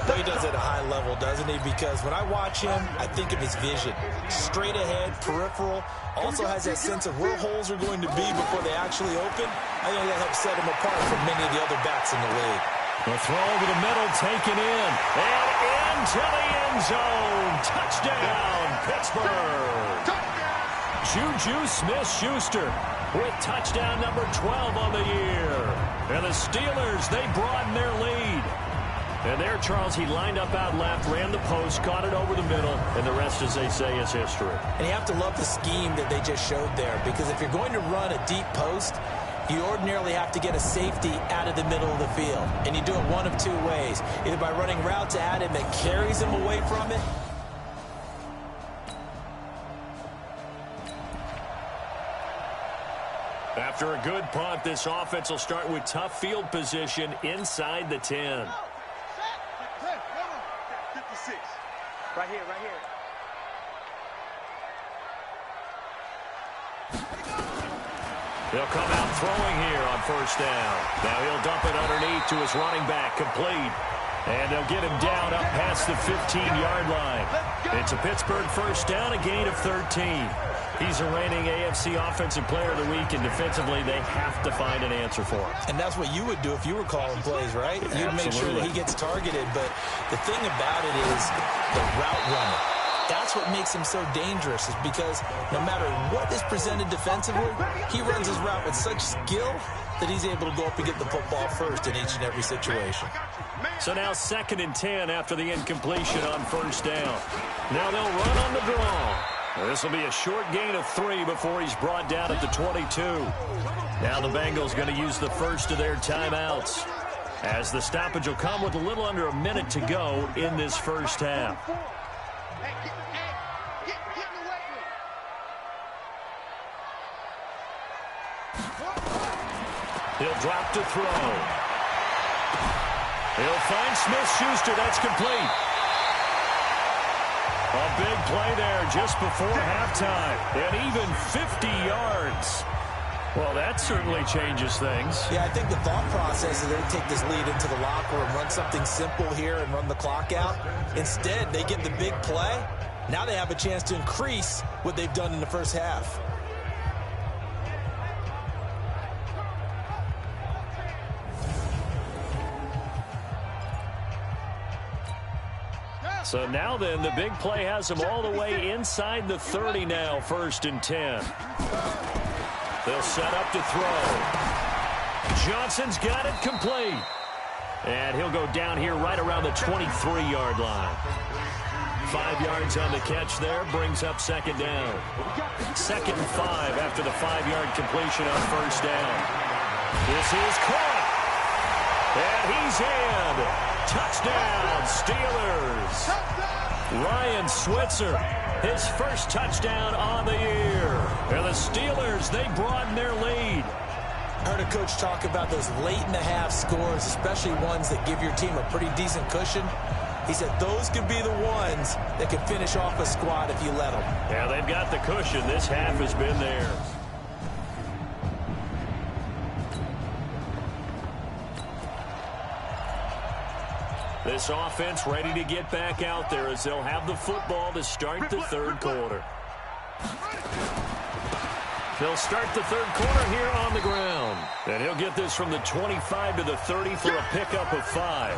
He does it at a high level, doesn't he? Because when I watch him, I think of his vision. Straight ahead, peripheral. Also has that sense of where holes are going to be before they actually open. I think that helps set him apart from many of the other backs in the league. The throw over the middle, taken in. And into the end zone. Touchdown, Pittsburgh. Juju Smith-Schuster with touchdown number 12 on the year. And the Steelers, they broaden their lead. And there, Charles, he lined up out left, ran the post, caught it over the middle, and the rest, as they say, is history. And you have to love the scheme that they just showed there, because if you're going to run a deep post, you ordinarily have to get a safety out of the middle of the field. And you do it one of 2 ways, either by running routes at him that carries him away from it. After a good punt, this offense will start with tough field position inside the 10. Right here, right here. He'll come out throwing here on first down. Now he'll dump it underneath to his running back, complete. And they'll get him down up past the 15-yard line. It's a Pittsburgh first down, a gain of 13. He's a reigning AFC Offensive Player of the Week, and defensively they have to find an answer for him. And that's what you would do if you were calling plays, right? You'd make sure that he gets targeted. But the thing about it is the route running. That's what makes him so dangerous, is because no matter what is presented defensively, he runs his route with such skill that he's able to go up and get the football first in each and every situation. So now 2nd and 10 after the incompletion on first down. Now they'll run on the draw. This will be a short gain of 3 before he's brought down at the 22. Now the Bengals going to use the first of their timeouts, as the stoppage will come with a little under a minute to go in this first half. He'll drop to throw. He'll find Smith-Schuster. That's complete. A big play there just before halftime. And even 50 yards. Well, that certainly changes things. Yeah, I think the thought process is they take this lead into the locker room, run something simple here and run the clock out. Instead, they get the big play. Now they have a chance to increase what they've done in the first half. So now then, the big play has them all the way inside the 30 now, 1st and 10. They'll set up to throw. Johnson's got it complete. And he'll go down here right around the 23-yard line. 5 yards on the catch there, brings up second down. 2nd and 5 after the 5-yard completion on first down. This is caught. And he's in. Touchdown, Steelers. Ryan Switzer, his first touchdown on the year. And the Steelers, they broaden their lead. I heard a coach talk about those late-in-the-half scores, especially ones that give your team a pretty decent cushion. He said those could be the ones that could finish off a squad if you let them. Yeah, they've got the cushion. This half has been there. This offense ready to get back out there as they'll have the football to start the third quarter. They'll start the third quarter here on the ground. And he'll get this from the 25 to the 30 for a pickup of 5.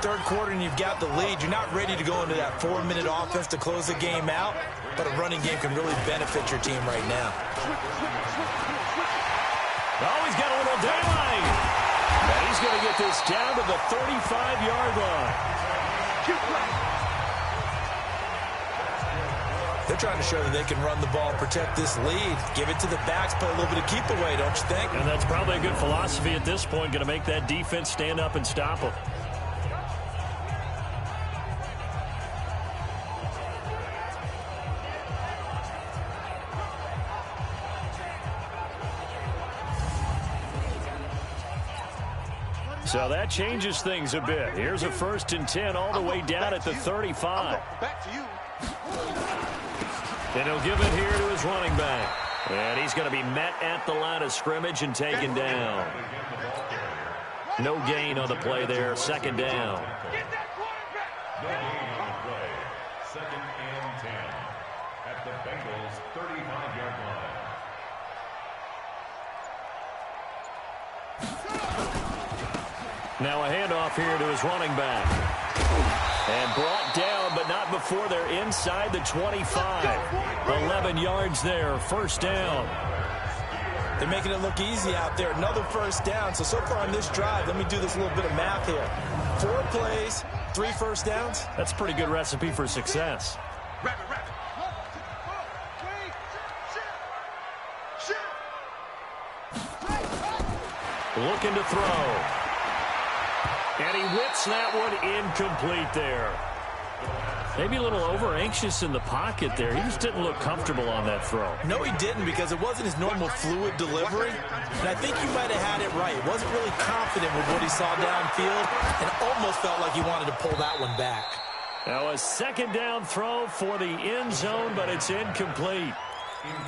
Third quarter and you've got the lead. You're not ready to go into that 4-minute offense to close the game out, but a running game can really benefit your team right now. Oh, he's got a little daylight. And he's going to get this down to the 35-yard line. They're trying to show that they can run the ball, protect this lead, give it to the backs, play a little bit of keep away, don't you think? And that's probably a good philosophy at this point, going to make that defense stand up and stop them. So that changes things a bit. Here's a 1st and 10 all the way down at the 35. Back to you. And he'll give it here to his running back. And he's going to be met at the line of scrimmage and taken down. No gain on the play there. 2nd down. No gain on the play. 2nd and 10 at the Bengals' 35-yard line. Now a handoff here to his running back. And brought down, but not before they're inside the 25. 11 yards there, 1st down. They're making it look easy out there. Another 1st down. So far on this drive, let me do this little bit of math here. 4 plays, 3 1st downs. That's a pretty good recipe for success. Looking to throw. And he whips that one incomplete there. Maybe a little over-anxious in the pocket there. He just didn't look comfortable on that throw. No, he didn't, because it wasn't his normal fluid delivery. And I think he might have had it right. He wasn't really confident with what he saw downfield and almost felt like he wanted to pull that one back. Now a 2nd down throw for the end zone, but it's incomplete.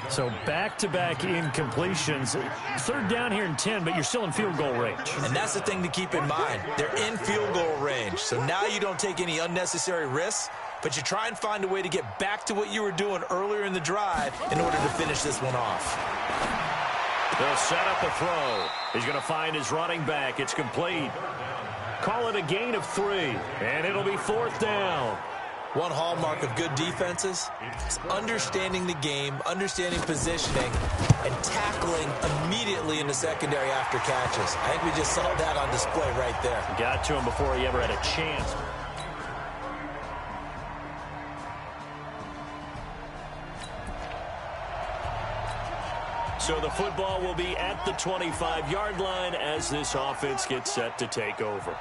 So back-to-back incompletions. 3rd down here in 10, but you're still in field goal range. And that's the thing to keep in mind. They're in field goal range. So now you don't take any unnecessary risks, but you try and find a way to get back to what you were doing earlier in the drive in order to finish this one off. They'll set up a throw. He's going to find his running back. It's complete. Call it a gain of 3, and it'll be 4th down. One hallmark of good defenses is understanding the game, understanding positioning, and tackling immediately in the secondary after catches. I think we just saw that on display right there. Got to him before he ever had a chance. So the football will be at the 25-yard line as this offense gets set to take over.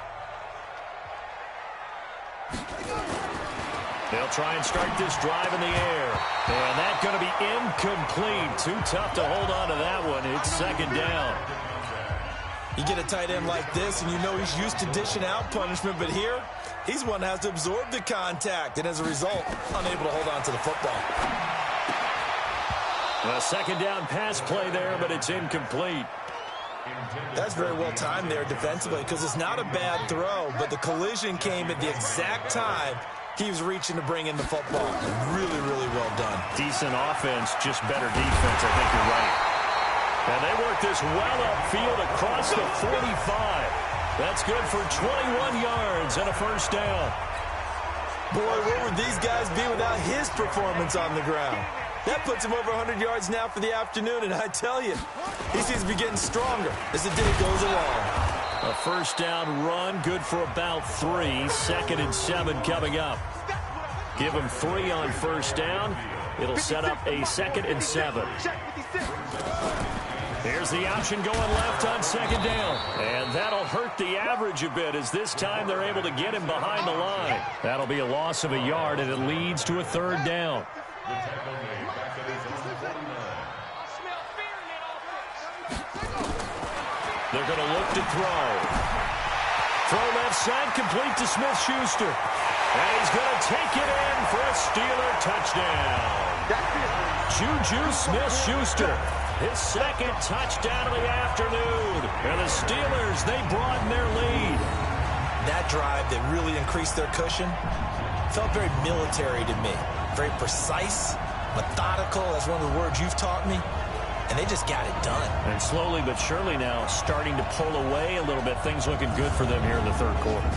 They'll try and start this drive in the air. And that's going to be incomplete. Too tough to hold on to that one. It's 2nd down. You get a tight end like this, and you know he's used to dishing out punishment, but here, he's one that has to absorb the contact, and as a result, unable to hold on to the football. A 2nd down pass play there, but it's incomplete. That's very well timed there defensively, because it's not a bad throw, but the collision came at the exact time he was reaching to bring in the football. Really, really well done. Decent offense, just better defense. I think you're right. And they work this well upfield across the 45. That's good for 21 yards and a 1st down. Boy, where would these guys be without his performance on the ground? That puts him over 100 yards now for the afternoon, and I tell you, he seems to be getting stronger as the day goes along. A first down run, good for about 3. 2nd and 7 coming up. Give him 3 on first down. It'll set up a 2nd and 7. Here's the option going left on 2nd down. And that'll hurt the average a bit as this time they're able to get him behind the line. That'll be a loss of a yard, and it leads to a 3rd down. They're going to look to throw. Throw left side, complete to Smith-Schuster. And he's going to take it in for a Steeler touchdown. Juju Smith-Schuster, his 2nd touchdown of the afternoon. And the Steelers, they broaden their lead. That drive that really increased their cushion felt very military to me. Very precise, methodical. That's one of the words you've taught me. And they just got it done. And slowly but surely now starting to pull away a little bit. Things looking good for them here in the 3rd quarter.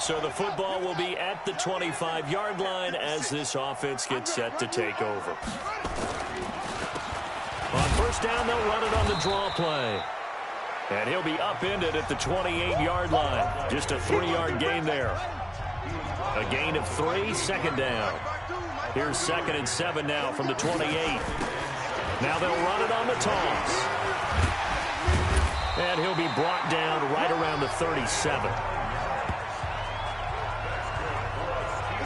So the football will be at the 25-yard line as this offense gets set to take over. On first down, they'll run it on the draw play. And he'll be upended at the 28-yard line. Just a 3-yard gain there. A gain of 3, 2nd down. Here's 2nd and 7 now from the 28. Now they'll run it on the toss. And he'll be brought down right around the 37.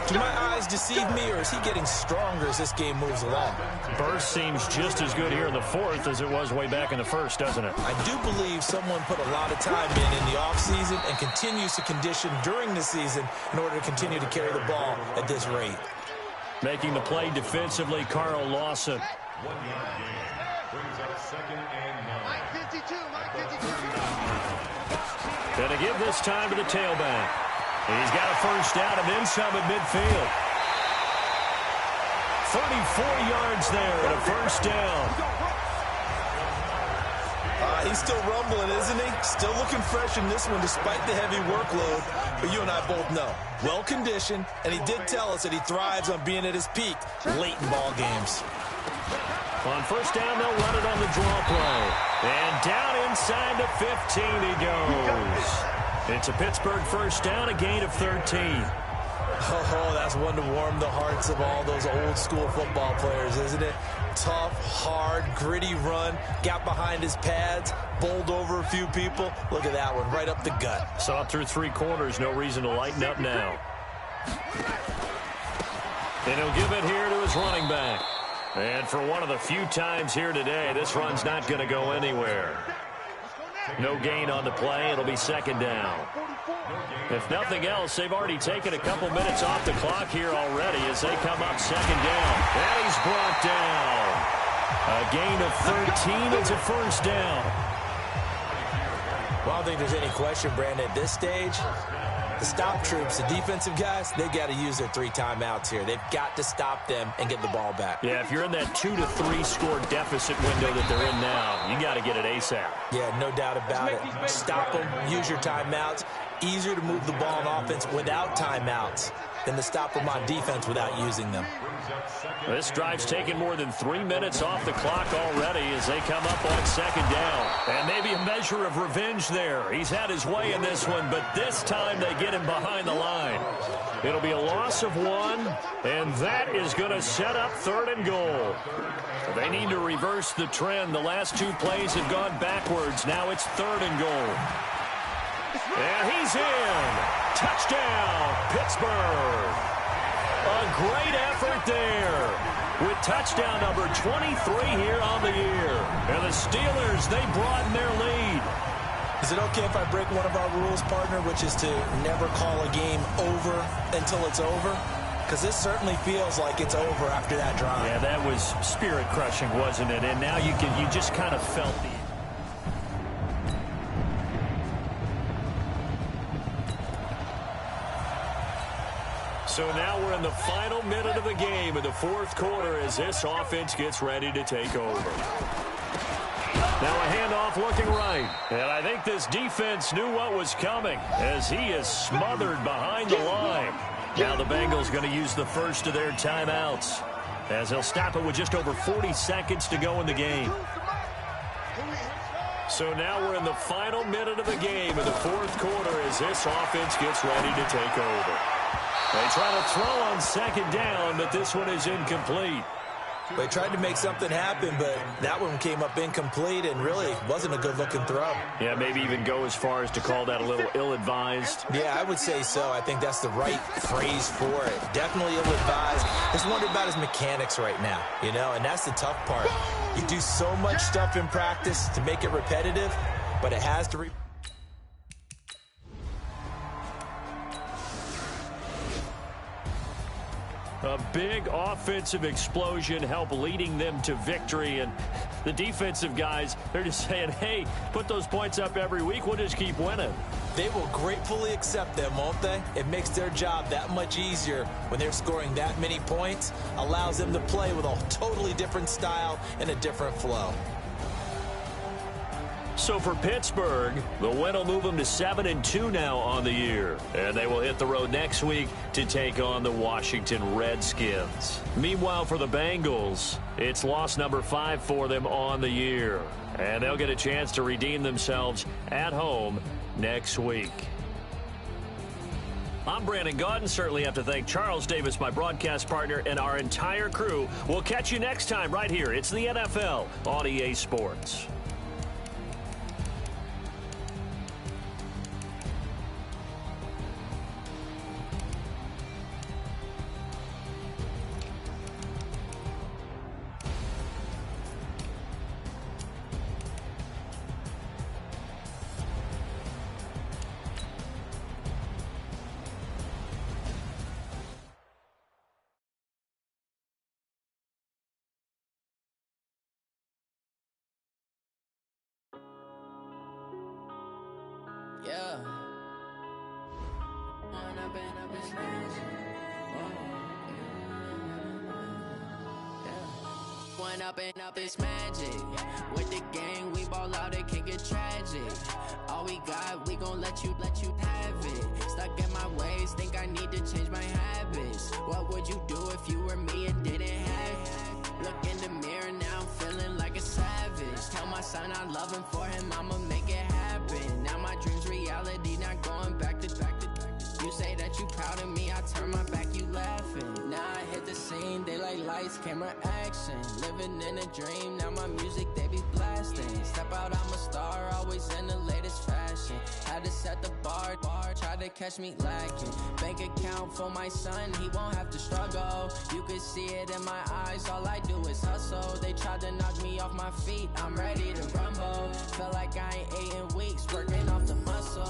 Do my eyes deceive me, or is he getting stronger as this game moves along? Burst seems just as good here in the 4th as it was way back in the 1st, doesn't it? I do believe someone put a lot of time in the offseason and continues to condition during the season in order to continue to carry the ball at this rate. Making the play defensively, Carl Lawson. 1-yard gain brings up 2nd and 9. Mike 52, Mike 52. Gonna give this time to the tailback. He's got a first down and then some at midfield. 34 yards there and a first down. He's still rumbling, isn't he? Still looking fresh in this one despite the heavy workload. But you and I both know, well-conditioned, and he did tell us that he thrives on being at his peak late in ball games. On first down, they'll run it on the draw play. And down inside the 15 he goes. It's a Pittsburgh first down, a gain of 13. Oh, that's one to warm the hearts of all those old-school football players, isn't it? Tough, hard, gritty run, got behind his pads, bowled over a few people. Look at that one, right up the gut. Saw it through 3 quarters, no reason to lighten up now. And he'll give it here to his running back. And for one of the few times here today, this run's not going to go anywhere. No gain on the play. It'll be 2nd down. If nothing else, they've already taken a couple minutes off the clock here already as they come up 2nd down. And he's brought down. A gain of 13. It's a first down. Well, I don't think there's any question, Brandon, at this stage, the stop troops, the defensive guys, they got to use their 3 timeouts here. They've got to stop them and get the ball back. Yeah, if you're in that 2 to 3 score deficit window that they're in now, you got to get it ASAP. Yeah, no doubt about it. Stop them, use your timeouts. Easier to move the ball on offense without timeouts than to stop them on defense without using them. This drive's taken more than 3 minutes off the clock already as they come up on 2nd down. And maybe a measure of revenge there. He's had his way in this one, but this time they get him behind the line. It'll be a loss of 1, and that is going to set up 3rd and goal. They need to reverse the trend. The last 2 plays have gone backwards. Now it's 3rd and goal. And he's in. Touchdown, Pittsburgh. A great effort there with touchdown number 23 here on the year. And the Steelers, they broaden their lead. Is it okay if I break one of our rules, partner, which is to never call a game over until it's over? Because this certainly feels like it's over after that drive. Yeah, that was spirit-crushing, wasn't it? And now you just kind of felt the... So now we're in the final minute of the game in the 4th quarter as this offense gets ready to take over. Now a handoff looking right. And I think this defense knew what was coming as he is smothered behind the line. Now the Bengals going to use the first of their timeouts. as he'll stop it with just over 40 seconds to go in the game. So now we're in the final minute of the game in the fourth quarter as this offense gets ready to take over. They try to throw on second down, but this one is incomplete. They tried to make something happen, but that one came up incomplete and really wasn't a good-looking throw. Yeah, maybe even go as far as to call that a little ill-advised. Yeah, I would say so. I think that's the right phrase for it. Definitely ill-advised. Just wonder about his mechanics right now, you know, and that's the tough part. You do so much stuff in practice to make it repetitive, but it has to A big offensive explosion helped leading them to victory. And the defensive guys, they're just saying, hey, put those points up every week. We'll just keep winning. They will gratefully accept them, won't they? It makes their job that much easier when they're scoring that many points. Allows them to play with a totally different style and a different flow. So for Pittsburgh, the win will move them to 7-2 now on the year. And they will hit the road next week to take on the Washington Redskins. Meanwhile, for the Bengals, it's loss number 5 for them on the year. And they'll get a chance to redeem themselves at home next week. I'm Brandon Gaudin. Certainly have to thank Charles Davis, my broadcast partner, and our entire crew. We'll catch you next time right here. It's the NFL on EA Sports. Yeah. One up and up is magic. With the gang, we ball out, it can get tragic. All we got, we gon' let you have it. Stuck in my ways, think I need to change my habits. What would you do if you were me and didn't have it? Look in the mirror now, I'm feeling like a savage. Tell my son I love him, for him I'ma make it happen. Now my dream's reality, not going back to. You say that you proud of me, I turn my back, you laughing. Now I hit the scene, they like lights, camera, action. Living in a dream, now my music, they be blasting. Step out, I'm a star, always in the latest fashion. Had to set the bar, try to catch me lacking. Bank account for my son, he won't have to struggle. You can see it in my eyes, all I do is hustle. They tried to knock me off my feet, I'm ready to rumble. Felt like I ain't ate in weeks, working off the muscle.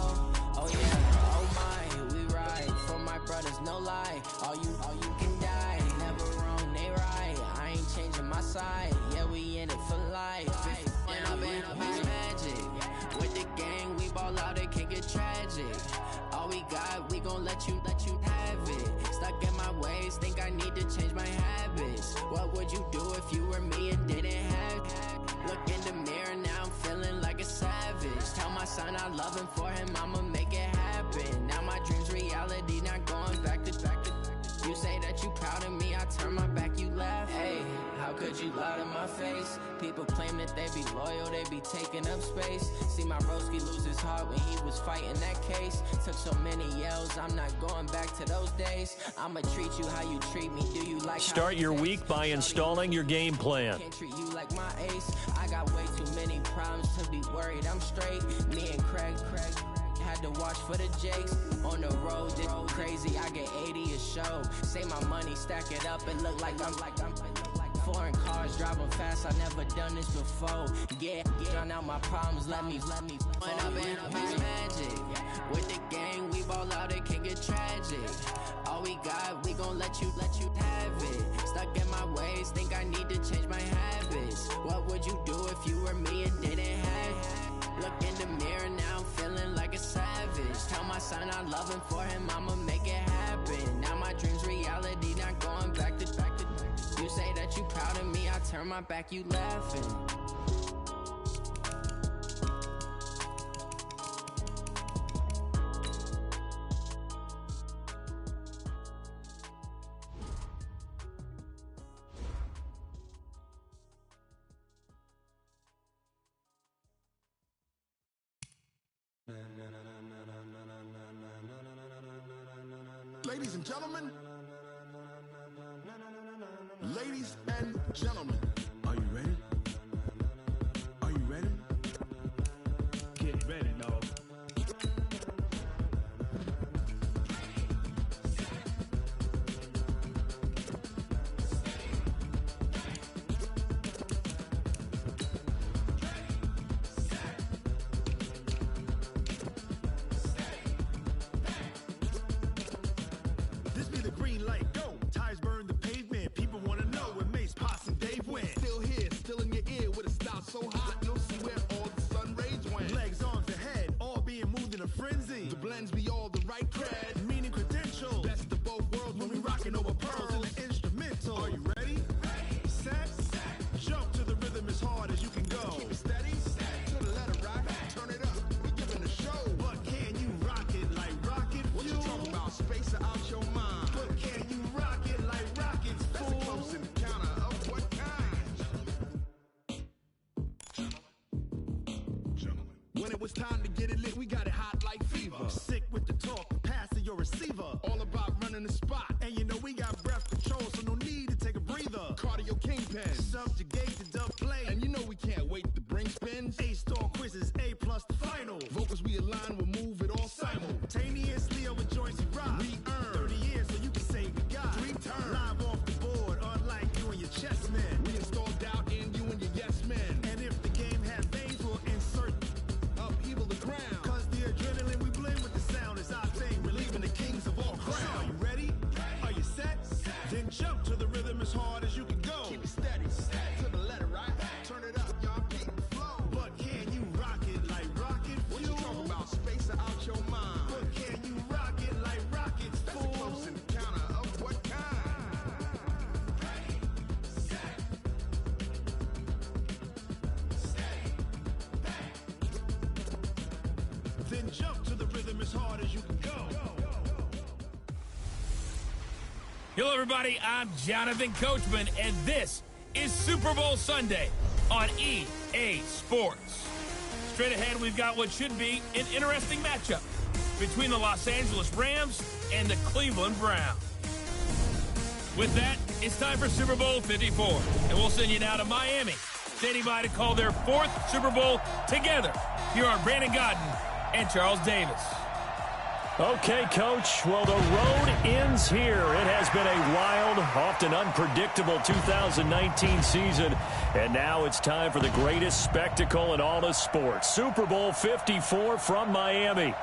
Oh yeah, oh my, we ride for my brothers, no lie. All you can die, never wrong, they right. I ain't changing my side, yeah, we in it for life. And I've been magic. With the gang, we ball out, it can get tragic. All we got, we gon' let you have it. Stuck in my ways, think I need to change my habits. What would you do if you were me and didn't have it? Look in the mirror, now I'm feeling like a savage. Tell my son I love him, for him I'ma make it happen. Now my dream's reality, not going back to. You say that you proud of me, I turn my back, you laugh. Hey, how could you lie to my face? People claim that they be loyal, they be taking up space. See my broski lose his heart when he was fighting that case. Took so many yells, I'm not going back to those days. I'ma treat you how you treat me. Do you like? Start your week by installing your game plan. Can't treat you like my ace. I got way too many problems to be worried. I'm straight. Me and Craig had to watch for the Jakes. On the road, it's crazy, I get 80 a show. Say my money, stack it up, and look like I'm foreign cars, driving fast, I never done this before. Yeah, drown out my problems, let me When I've been up is magic. With the gang, we ball out, it can get tragic. All we got, we gon' let you have it. Stuck in my ways, think I need to change my habits. What would you do if you were me and didn't have it? Look in the mirror, now I'm feeling like a savage. Tell my son I love him, for him I'ma make it happen. Now my dream's reality, not going back to. You say that you proud of me, I turn my back, you laughing. Ladies and gentlemen. Ladies and gentlemen. Are you ready? Are you ready? Get ready, dog. This be the green light, go. Tires burn the pavement. People wanna know when Mace, Potts, and Dave went. Still here, still in your ear with a style so hot, you'll see where all the sun rays went. Legs, arms, and head, all being moved in a frenzy. The blends be all the right cred, meaning credentials. Best of both worlds when we rockin' over pearls in the instrumental. Are you ready? Set, jump to the rhythm as hard as you can go. Keep it steady, to the letter rock, turn it up, we giving a show. But can you rock it like rocket fuel? What you talking about, space or out your mind? But can you rock it like rockets, fool? That's a close encounter of what kind? Gentlemen. When it was time to get it lit, we got it hot like fever. Sick with the talk, passing your receiver. All about running the spot. And you know we got breath control, so no need to take a breather. Cardio kingpin, subjugate the dub play. And you know we can't wait to bring spins. A-star quizzes, A+ the final. Vocals we align, we'll move it all simultaneously over joints we rock. We earn 30 years, so you can say we got 3 turns. Live off the board, unlike you and your chess men. We install doubt in you and your yes men. And if the game had veins, we'll insert upheaval the ground. Cause the adrenaline we blend with the sound is our thing, relieving the kings of all crowns. So are you ready? Are you set? Then jump to the rhythm as hard as you can go. Keep it steady, to the letter right. Turn it up, y'all beat the flow. But can you rock it like rocket fuel? What you talking about, space or out your mind? But can you rock it like rockets, fool? That's a close encounter of what kind? Then jump to the rhythm as hard as you can go. Hello, everybody. I'm Jonathan Coachman, and this is Super Bowl Sunday on EA Sports. Straight ahead, we've got what should be an interesting matchup between the Los Angeles Rams and the Cleveland Browns. With that, it's time for Super Bowl 54, and we'll send you now to Miami, standing by to call their 4th Super Bowl together. Here are Brandon Godden and Charles Davis. Okay, Coach. Well, the road ends here. It has been a wild, often unpredictable 2019 season. And now it's time for the greatest spectacle in all of sports. Super Bowl 54 from Miami.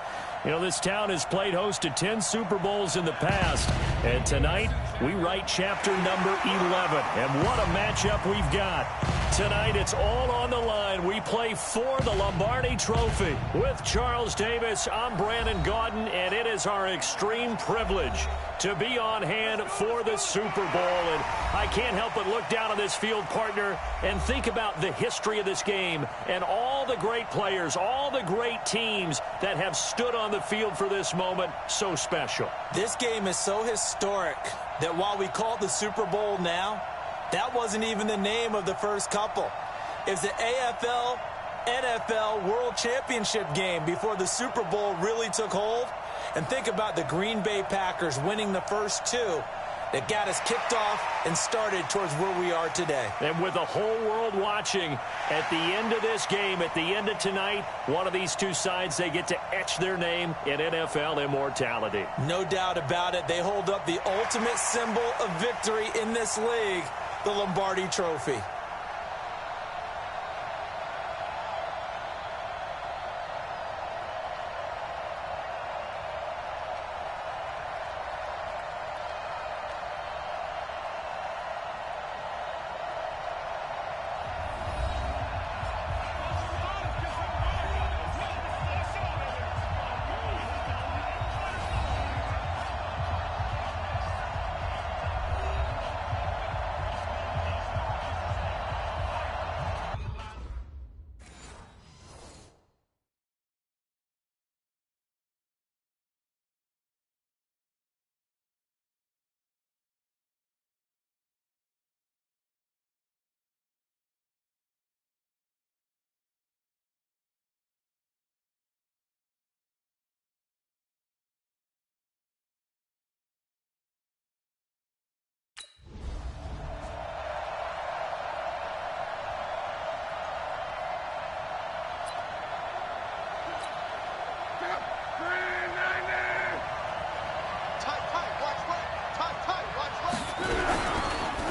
You know, this town has played host to 10 Super Bowls in the past. And tonight, we write chapter number 11. And what a matchup we've got. Tonight, it's all on the line. We play for the Lombardi Trophy. With Charles Davis, I'm Brandon Gaudin, and it is our extreme privilege to be on hand for the Super Bowl. And I can't help but look down on this field, partner, and think about the history of this game and all the great players, all the great teams that have stood on the field for this moment. So special. This game is so historic that while we call it the Super Bowl now, that wasn't even the name of the first couple. It's the AFL, NFL World Championship game before the Super Bowl really took hold. And think about the Green Bay Packers winning the first 2 that got us kicked off and started towards where we are today. And with the whole world watching, at the end of this game, at the end of tonight, one of these two sides, they get to etch their name in NFL immortality. No doubt about it. They hold up the ultimate symbol of victory in this league, the Lombardi Trophy.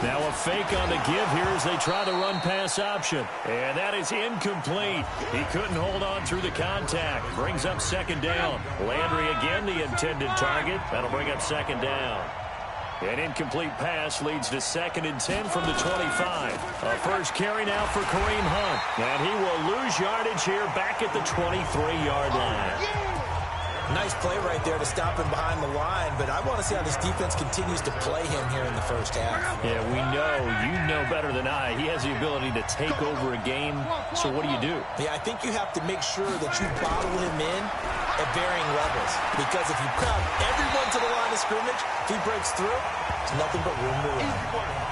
Now a fake on the give here as they try the run-pass option. And that is incomplete. He couldn't hold on through the contact. Brings up second down. Landry again the intended target. That'll bring up second down. An incomplete pass leads to 2nd and 10 from the 25. A first carry now for Kareem Hunt. And he will lose yardage here back at the 23-yard line. Nice play right there to stop him behind the line, but I want to see how this defense continues to play him here in the first half. Yeah, we know. You know better than I. He has the ability to take over a game, so what do you do? Yeah, I think you have to make sure that you bottle him in at varying levels, because if you crowd everyone to the line of scrimmage, if he breaks through, there's nothing but room to run.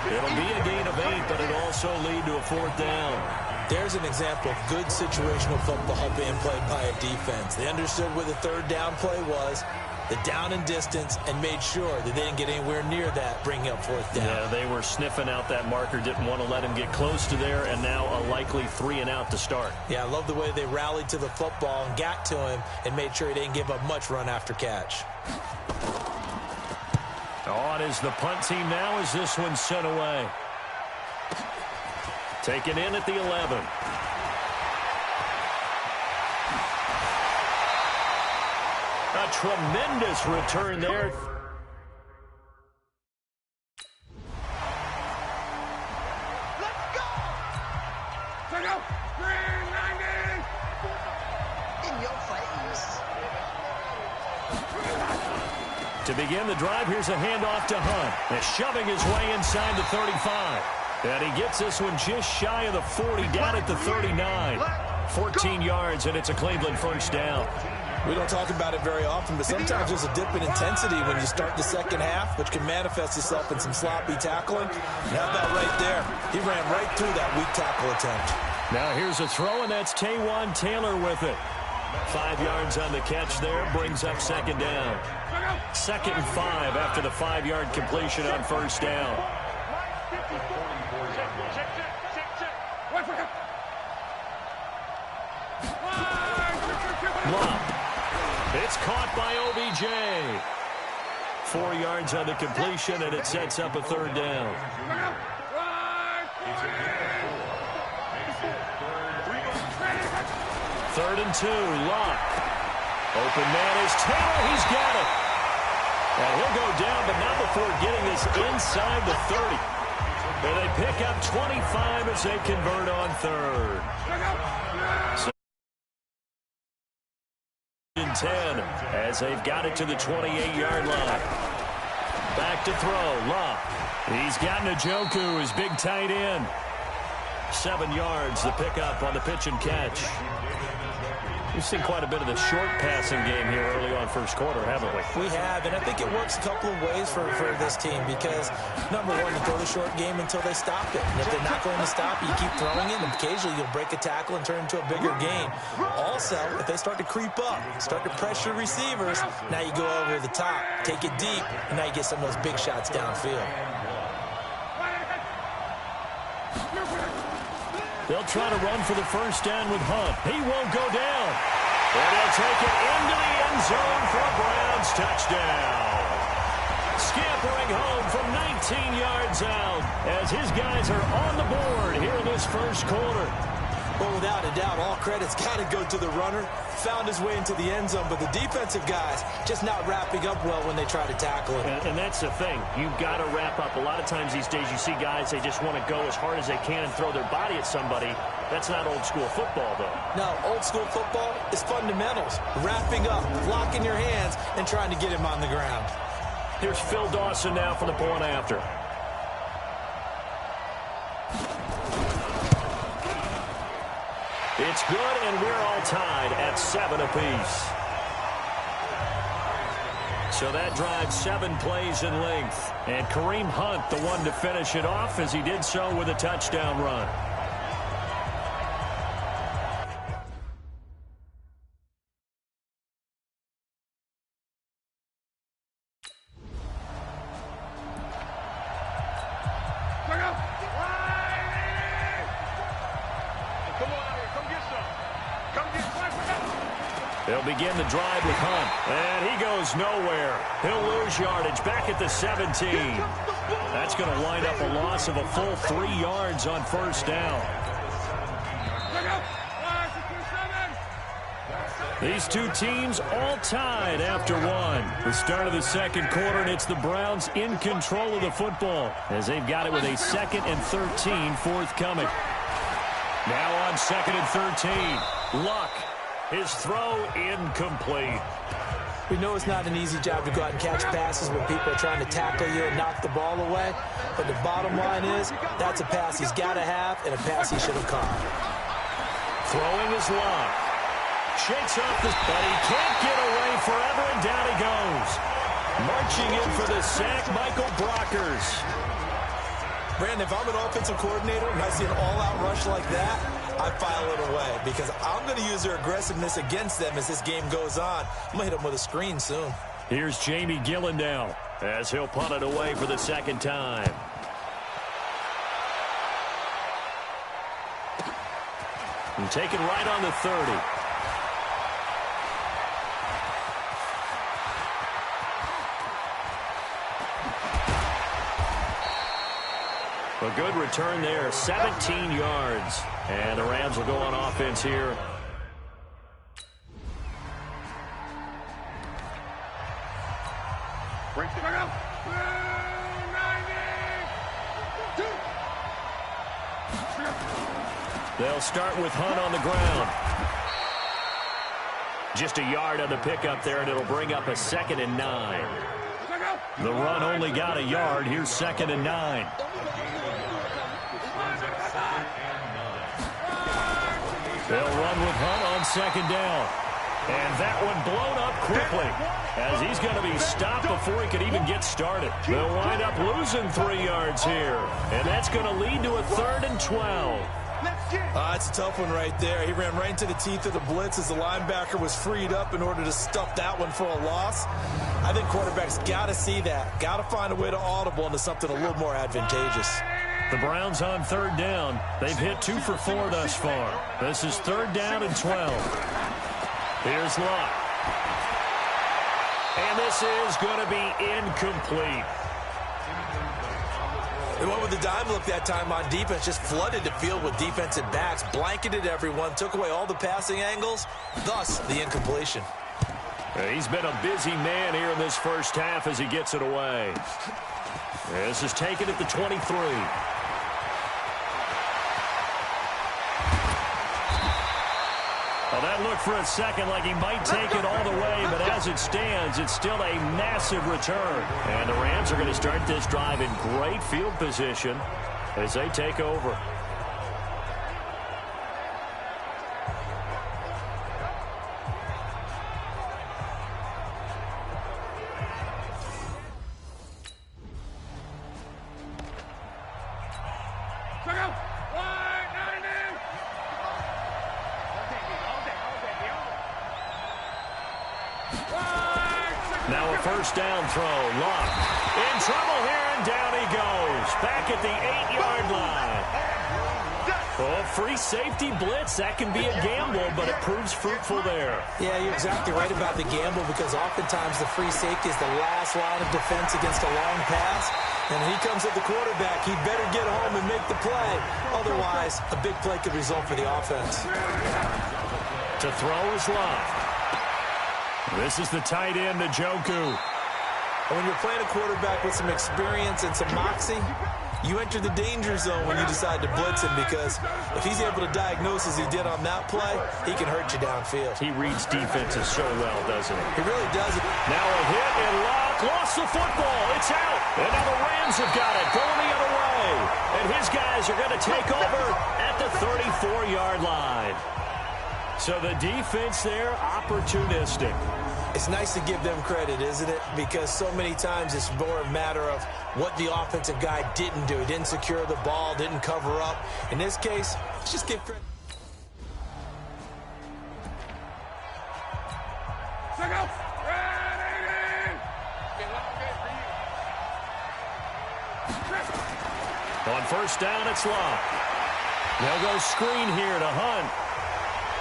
It'll be a gain of 8, but it'll also lead to a 4th down. There's an example of good situational football being played by a defense. They understood where the 3rd down play was, the down and distance, and made sure that they didn't get anywhere near that, bringing up 4th down. Yeah, they were sniffing out that marker, didn't want to let him get close to there, and now a likely 3 and out to start. Yeah, I love the way they rallied to the football and got to him and made sure he didn't give up much run after catch. On is the punt team now as this one's sent away. Taken in at the 11. A tremendous return there. Let's go! Check out! 390! In your face. To begin the drive, here's a handoff to Hunt. And shoving his way inside the 35. And he gets this one just shy of the 40, down at the 39. 14 yards, and it's a Cleveland first down. We don't talk about it very often, but sometimes there's a dip in intensity when you start the second half, which can manifest itself in some sloppy tackling. And how about right there? He ran right through that weak tackle attempt. Now here's a throw, and that's Taywan Taylor with it. 5 yards on the catch there, brings up second down. 2nd and 5 after the 5-yard completion on first down. It's caught by OBJ. 4 yards on the completion, and it sets up a 3rd down. 3rd and 2, Locke. Open man is Taylor. He's got it. And he'll go down, but not before getting this inside the 30. And they pick up 25 as they convert on 3rd. 10 as they've got it to the 28-yard line. Back to throw, Locke. He's got Njoku, his big tight end. 7 yards, the pickup on the pitch and catch. We've seen quite a bit of the short passing game here early on first quarter, haven't we? We have, and I think it works a couple of ways for this team because, number one, you throw the short game until they stop it. And if they're not going to stop it, you keep throwing it, and occasionally you'll break a tackle and turn it into a bigger game. Also, if they start to creep up, start to pressure receivers, now you go over the top, take it deep, and now you get some of those big shots downfield. They'll try to run for the first down with Hunt. He won't go down. And he'll take it into the end zone for a Browns touchdown. Scampering home from 19 yards out as his guys are on the board here in this first quarter. Well, without a doubt, all credit's got to go to the runner. Found his way into the end zone, but the defensive guys just not wrapping up well when they try to tackle him. And that's the thing. You've got to wrap up. A lot of times these days you see guys, they just want to go as hard as they can and throw their body at somebody. That's not old school football, though. No, old school football is fundamentals. Wrapping up, locking your hands, and trying to get him on the ground. Here's Phil Dawson now for the point after. It's good, and we're all tied at 7 apiece. So that drives 7 plays in length. And Kareem Hunt, the one to finish it off, as he did so with a touchdown run. They'll begin the drive with Hunt. And he goes nowhere. He'll lose yardage back at the 17. That's going to wind up a loss of a full 3 yards on first down. These two teams all tied after one. The start of the second quarter, and it's the Browns in control of the football as they've got it with a 2nd and 13 forthcoming. Now on 2nd and 13. Luck. His throw incomplete. We know it's not an easy job to go out and catch passes when people are trying to tackle you and knock the ball away. But the bottom line is that's a pass he's got to have and a pass he should have caught. Throwing is Luck. Shakes off this, but he can't get away forever, and down he goes. Marching in for the sack, Michael Brockers. Brandon, if I'm an offensive coordinator and I see an all-out rush like that, I file it away because I'm going to use their aggressiveness against them as this game goes on. I'm going to hit them with a screen soon. Here's Jamie Gillen now as he'll punt it away for the second time. And taken right on the 30. A good return there, 17 yards. And the Rams will go on offense here. They'll start with Hunt on the ground. Just a yard on the pickup there, and it'll bring up a 2nd and 9. The run only got a yard. Here's 2nd and 9. They'll run with Hunt on 2nd down. And that one blown up quickly as he's going to be stopped before he could even get started. They'll wind up losing 3 yards here. And that's going to lead to a 3rd and 12. That's a tough one right there. He ran right into the teeth of the blitz as the linebacker was freed up in order to stuff that one for a loss. I think quarterbacks got to see that. Got to find a way to audible into something a little more advantageous. The Browns on 3rd down. They've hit 2 for 4 thus far. This is 3rd down and 12. Here's Luck. And this is going to be incomplete. They went with the dime look that time on defense, just flooded the field with defensive backs, blanketed everyone, took away all the passing angles, thus the incompletion. He's been a busy man here in this first half as he gets it away. This is taken at the 23. Well, that looked for a second like he might take it all the way, but as it stands, it's still a massive return. And the Rams are going to start this drive in great field position as they take over. Now a first down throw. Luck in trouble here, and down he goes. Back at the 8-yard line. Oh, free safety blitz. That can be a gamble, but it proves fruitful there. Yeah, you're exactly right about the gamble because oftentimes the free safety is the last line of defense against a long pass. And when he comes at the quarterback, he better get home and make the play. Otherwise, a big play could result for the offense. To throw is Luck. This is the tight end, Njoku. And when you're playing a quarterback with some experience and some moxie, you enter the danger zone when you decide to blitz him because if he's able to diagnose as he did on that play, he can hurt you downfield. He reads defenses so well, doesn't he? He really does. Now a hit, and Luck lost the football. It's out. And now the Rams have got it going the other way. And his guys are going to take over at the 34-yard line. So the defense there, opportunistic. It's nice to give them credit, isn't it? Because so many times it's more a matter of what the offensive guy didn't do. He didn't secure the ball, didn't cover up. In this case, let's just give credit. On first down, it's Luck. They'll go screen here to Hunt.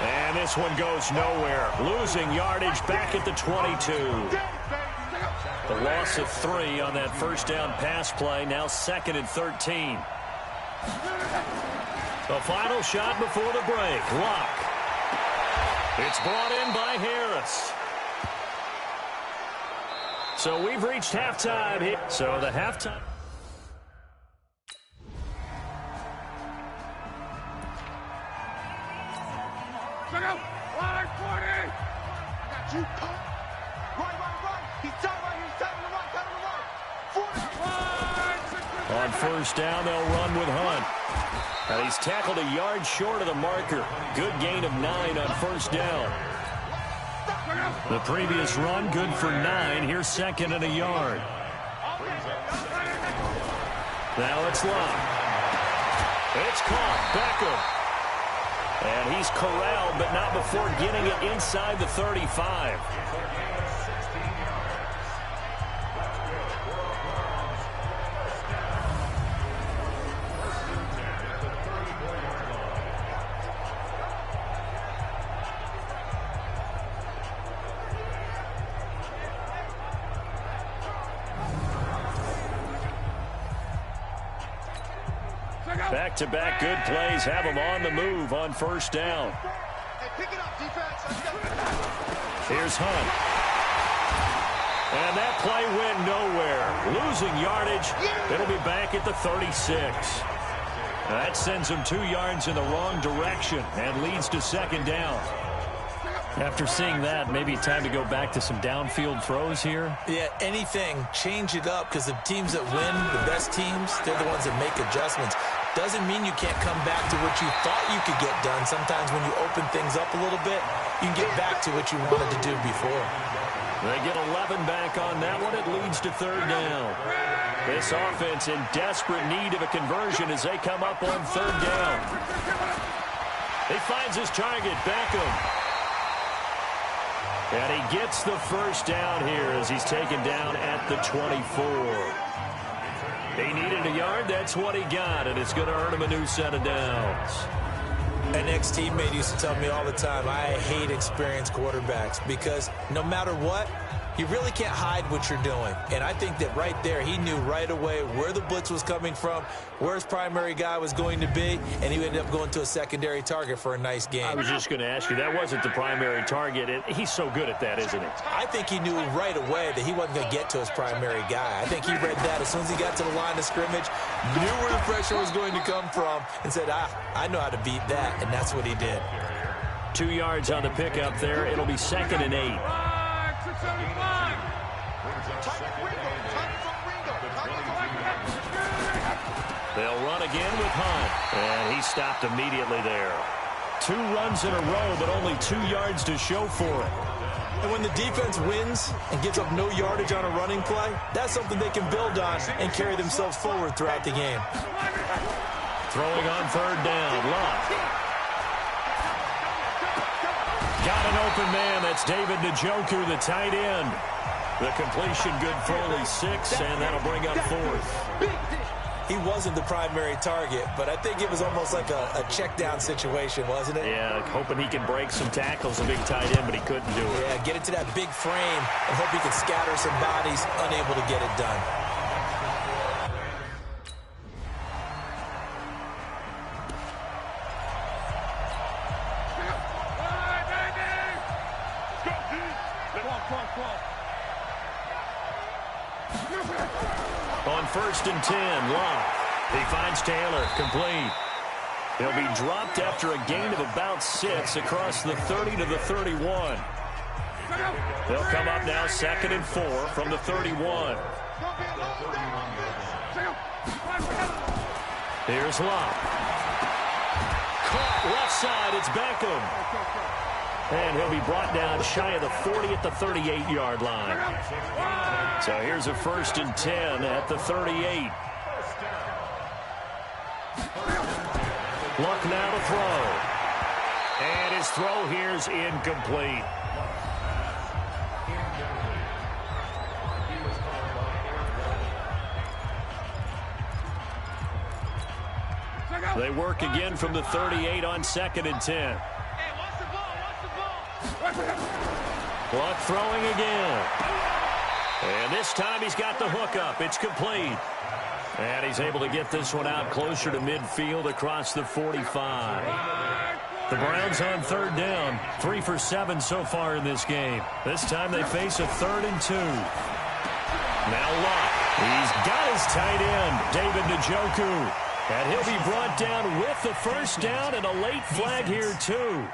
And this one goes nowhere. Losing yardage back at the 22. A loss of 3 on that first down pass play. Now 2nd and 13. The final shot before the break. Luck. It's brought in by Harris. So we've reached halftime here. So the halftime. Check out. Line 40. I got you. Right. He's tight right. He's tight on the right. Tight on the right. 40. On first down, they'll run with Hunt. And he's tackled a yard short of the marker. Good gain of 9 on first down. The previous run, good for 9. Here's 2nd and a yard. Now it's Luck. It's caught. Beckham. And he's corralled, but not before getting it inside the 35. Back-to-back good plays have him on the move on first down. Here's Hunt. And that play went nowhere. Losing yardage. It'll be back at the 36. That sends him 2 yards in the wrong direction and leads to 2nd down. After seeing that, maybe time to go back to some downfield throws here. Yeah, anything. Change it up, because the teams that win, the best teams, they're the ones that make adjustments. Doesn't mean you can't come back to what you thought you could get done. Sometimes when you open things up a little bit, you can get back to what you wanted to do before. They get 11 back on that one. It leads to 3rd down. This offense in desperate need of a conversion as they come up on 3rd down. He finds his target, Beckham. And he gets the first down here as he's taken down at the 24. He needed a yard. That's what he got, and it's going to earn him a new set of downs. An ex-teammate used to tell me all the time, I hate experienced quarterbacks because no matter what, you really can't hide what you're doing. And I think that right there, he knew right away where the blitz was coming from, where his primary guy was going to be, and he ended up going to a secondary target for a nice game. I was just going to ask you, that wasn't the primary target. He's so good at that, isn't he? I think he knew right away that he wasn't going to get to his primary guy. I think he read that as soon as he got to the line of scrimmage, knew where the pressure was going to come from, and said, I know how to beat that, and that's what he did. 2 yards on the pickup there. It'll be 2nd and 8. They'll run again with Hunt, and he stopped immediately there. 2 runs in a row, but only 2 yards to show for it. And when the defense wins and gives up no yardage on a running play, that's something they can build on and carry themselves forward throughout the game. Throwing on 3rd down, Luck. Got an open man. That's David Njoku, the tight end. The completion good for only 6, and that'll bring up 4th. He wasn't the primary target, but I think it was almost like a check down situation, wasn't it? Yeah, hoping he can break some tackles, a big tight end, but he couldn't do it. Yeah, get into that big frame and hope he can scatter some bodies, unable to get it done. On 1st and 10, Luck. He finds Taylor, complete. He'll be dropped after a gain of about 6 across the 30 to the 31. They'll come up now 2nd and 4 from the 31. Here's Luck. Caught left side, it's Beckham. And he'll be brought down shy of the 40 at the 38-yard line. So here's a 1st and 10 at the 38. Luck now to throw. And his throw here's incomplete. They work again from the 38 on 2nd and 10. Luck throwing again. And this time he's got the hook up. It's complete. And he's able to get this one out closer to midfield across the 45. The Browns on third down. 3 for 7 so far in this game. This time they face a 3rd and 2. Now Locke. He's got his tight end, David Njoku. And he'll be brought down with the first down and a late flag here too.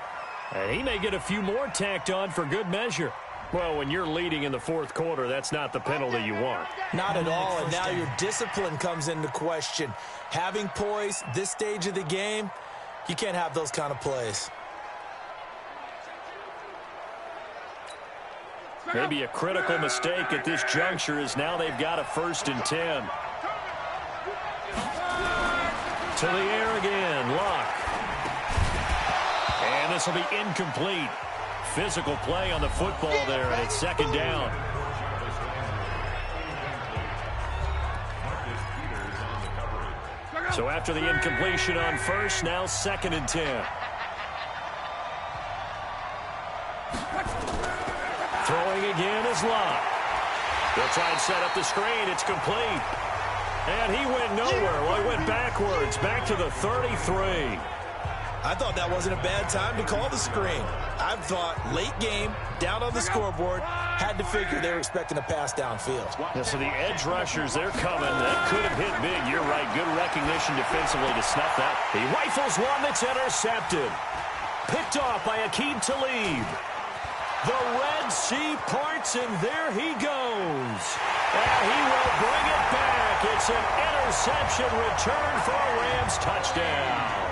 And he may get a few more tacked on for good measure. Well, when you're leading in the 4th quarter, that's not the penalty you want. Not at all, and now your discipline comes into question. Having poise this stage of the game, you can't have those kind of plays. Maybe a critical mistake at this juncture is now they've got a 1st and 10. To the air again, Locke. And this will be incomplete. Physical play on the football there, and it's 2nd down. So after the incompletion on 1st, now 2nd and 10. Throwing again is Locke. They'll try and set up the screen. It's complete. And he went nowhere. Well, he went backwards, back to the 33. I thought that wasn't a bad time to call the screen. I thought late game, down on the scoreboard, had to figure they were expecting a pass downfield. Yeah, so the edge rushers, they're coming. That could have hit big. You're right. Good recognition defensively to snuff that. He rifles one that's intercepted. Picked off by Aqib Talib. The Red Sea parts, and there he goes. And he will bring it back. It's an interception return for a Rams touchdown.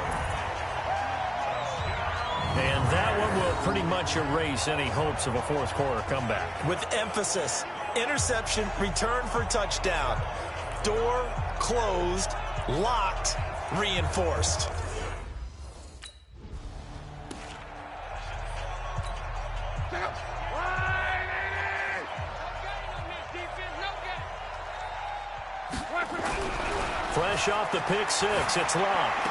And that one will pretty much erase any hopes of a 4th quarter comeback. With emphasis, interception, return for touchdown. Door closed, locked, reinforced. Fresh off the pick 6, it's Locke.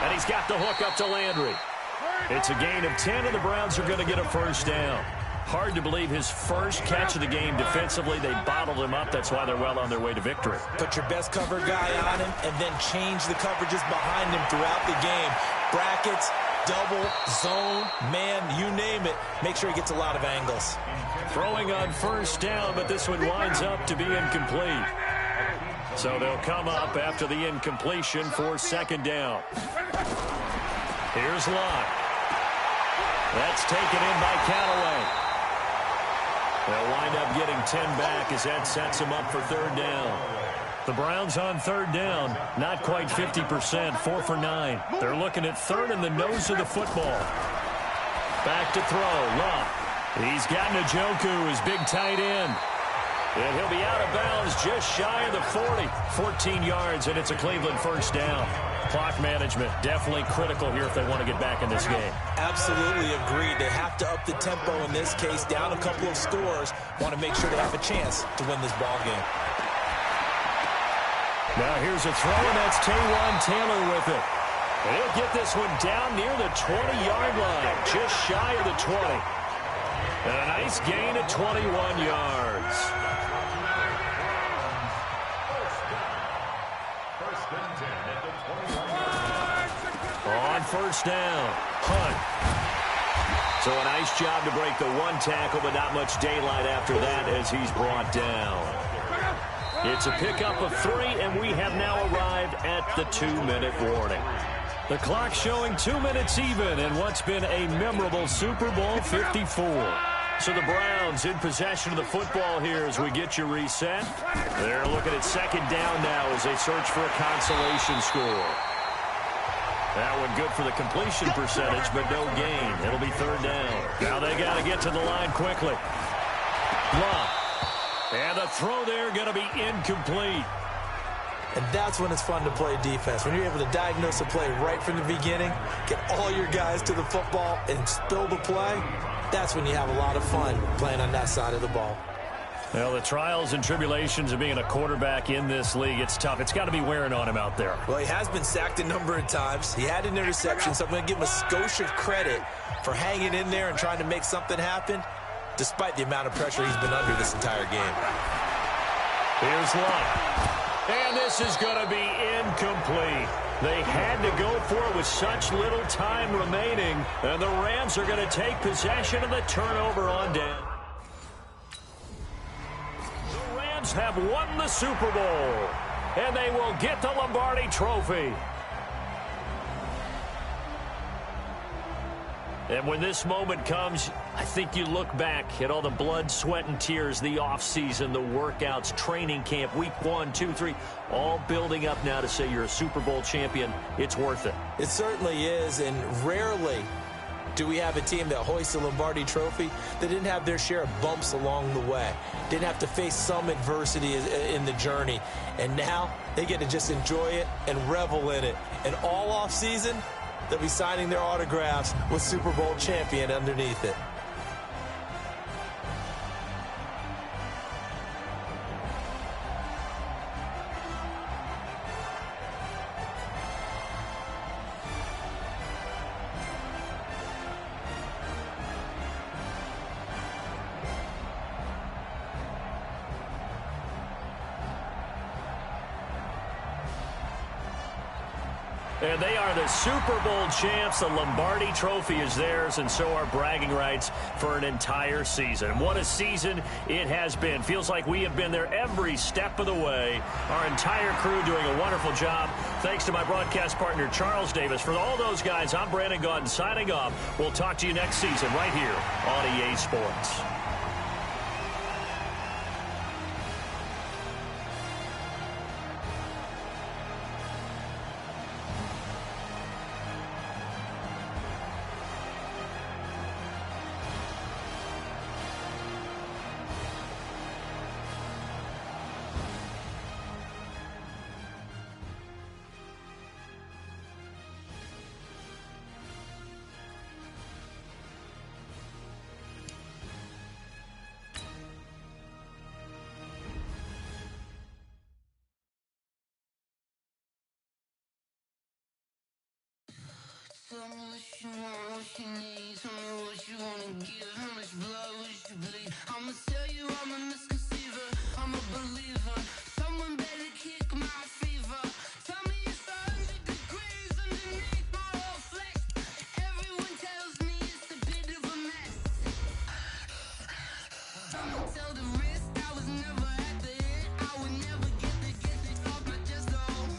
And he's got the hook up to Landry. It's a gain of 10, and the Browns are going to get a 1st down. Hard to believe his first catch of the game defensively. They bottled him up. That's why they're well on their way to victory. Put your best cover guy on him and then change the coverages behind him throughout the game. Brackets, double, zone, man, you name it. Make sure he gets a lot of angles. Throwing on 1st down, but this one winds up to be incomplete. So they'll come up after the incompletion for 2nd down. Here's Locke. That's taken in by Callaway. They'll wind up getting 10 back as that sets them up for 3rd down. The Browns on 3rd down, not quite 50%, 4 for 9. They're looking at 3rd in the nose of the football. Back to throw, Locke. He's got Njoku, his big tight end. And he'll be out of bounds just shy of the 40. 14 yards, and it's a Cleveland 1st down. Clock management, definitely critical here if they want to get back in this game. Absolutely agreed. They have to up the tempo in this case, down a couple of scores. Want to make sure they have a chance to win this ball game. Now here's a throw, and that's Taywan Taylor with it. And he'll get this one down near the 20-yard line, just shy of the 20. And a nice gain of 21 yards. On 1st down, Hunt. So a nice job to break the 1 tackle, but not much daylight after that as he's brought down. It's a pickup of 3, and we have now arrived at the 2-minute warning. The clock showing 2 minutes even in what's been a memorable Super Bowl 54. So the Browns in possession of the football here as we get you reset. They're looking at 2nd down now as they search for a consolation score. That one good for the completion percentage, but no gain. It'll be 3rd down. Now they got to get to the line quickly. Locke. And the throw there going to be incomplete. And that's when it's fun to play defense. When you're able to diagnose a play right from the beginning, get all your guys to the football and spill the play, that's when you have a lot of fun playing on that side of the ball. Well, the trials and tribulations of being a quarterback in this league, it's tough. It's got to be wearing on him out there. Well, he has been sacked a number of times. He had an interception, so I'm going to give him a skosh of credit for hanging in there and trying to make something happen. despite the amount of pressure he's been under this entire game. Here's Luck. And this is going to be incomplete. They had to go for it with such little time remaining. And the Rams are going to take possession of the turnover on down. The Rams have won the Super Bowl. And they will get the Lombardi Trophy. And when this moment comes, I think you look back at all the blood, sweat, and tears, the offseason, the workouts, training camp, week 1, 2, 3, all building up now to say you're a Super Bowl champion. It's worth it. It certainly is, and rarely do we have a team that hoists a Lombardi Trophy that didn't have their share of bumps along the way, didn't have to face some adversity in the journey, and now they get to just enjoy it and revel in it. And all offseason, they'll be signing their autographs with Super Bowl champion underneath it. And they are the Super Bowl champs. The Lombardi Trophy is theirs, and so are bragging rights for an entire season. What a season it has been. Feels like we have been there every step of the way. Our entire crew doing a wonderful job. Thanks to my broadcast partner, Charles Davis. For all those guys, I'm Brandon Gaudin signing off. We'll talk to you next season right here on EA Sports. Tell me what you want, what you need. Tell me what you wanna give. How much blood would you bleed? I'ma tell you I'm a misconceiver. I'm a believer. Someone better kick my fever. Tell me it's 100 degrees underneath my whole flesh. Everyone tells me it's a bit of a mess. I'ma tell the risk I was never at the end. I would never get it off my chest though.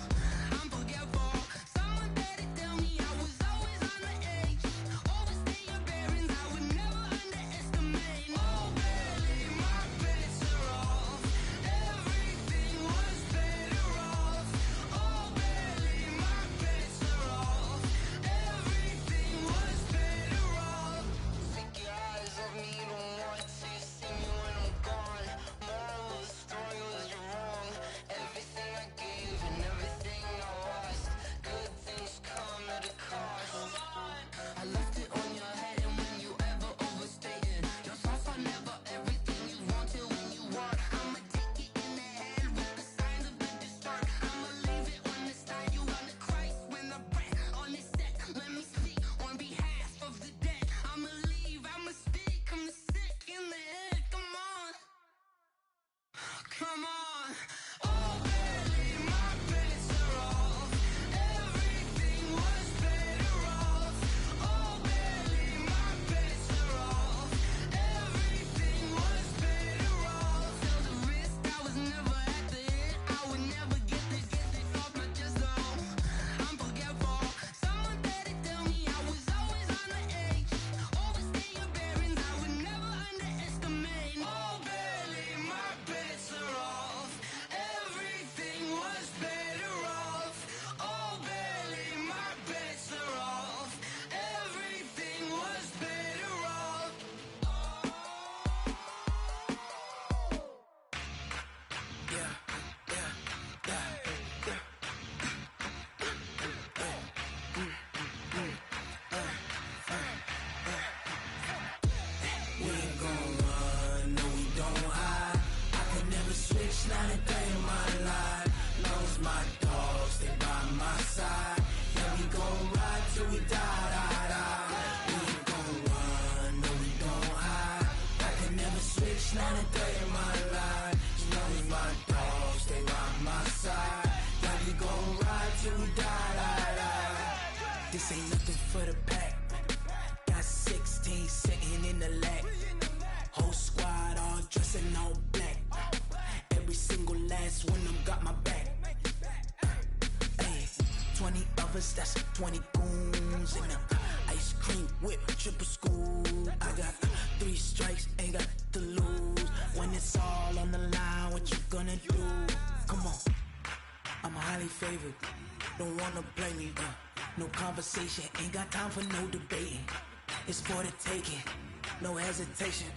I'm forgetful. Someone better tell me I was always on the edge. Overstay your bearings, I would never underestimate. Oh barely, my bets are off. Everything was better off. Oh barely, my bets are off. Everything was better off. Take your eyes off me, don't want to see me when I'm gone. Moral of the story was you're wrong. Everything I gave and everything I lost. Good things come at a cost. I left it on your head, and when you ever overstated your thoughts are never everything you wanted when you want. I'ma take it in the head with the signs of the distort. I'ma leave it on the side. You on the Christ when the breath on the set. Let me speak on behalf of the dead. I'ma leave, I'ma speak. I'm sick in the head. Come on, come on. Oh barely, my bets are off. Everything was better off. Oh barely, my bets are off. Everything was better off. Tell the risk I was never at the end. I would never get it off my chest though. I'm forgetful. Someone better tell me I was always on the edge. Overstay your bearings, I would never underestimate. Oh barely, my bets are off. till we die. This ain't nothing for the pack. Got 16 sitting in the lag. Whole squad all dressing all black. Every single last one of them got my back. Hey, 20 of us, that's 20 goons in the ice cream whip, triple scoop. I got 3 strikes, ain't got to lose. When it's all on the line, what you gonna do? Come on, I'm highly favored. Don't wanna play me, no conversation, ain't got time for no debating. It's for the taking, no hesitation.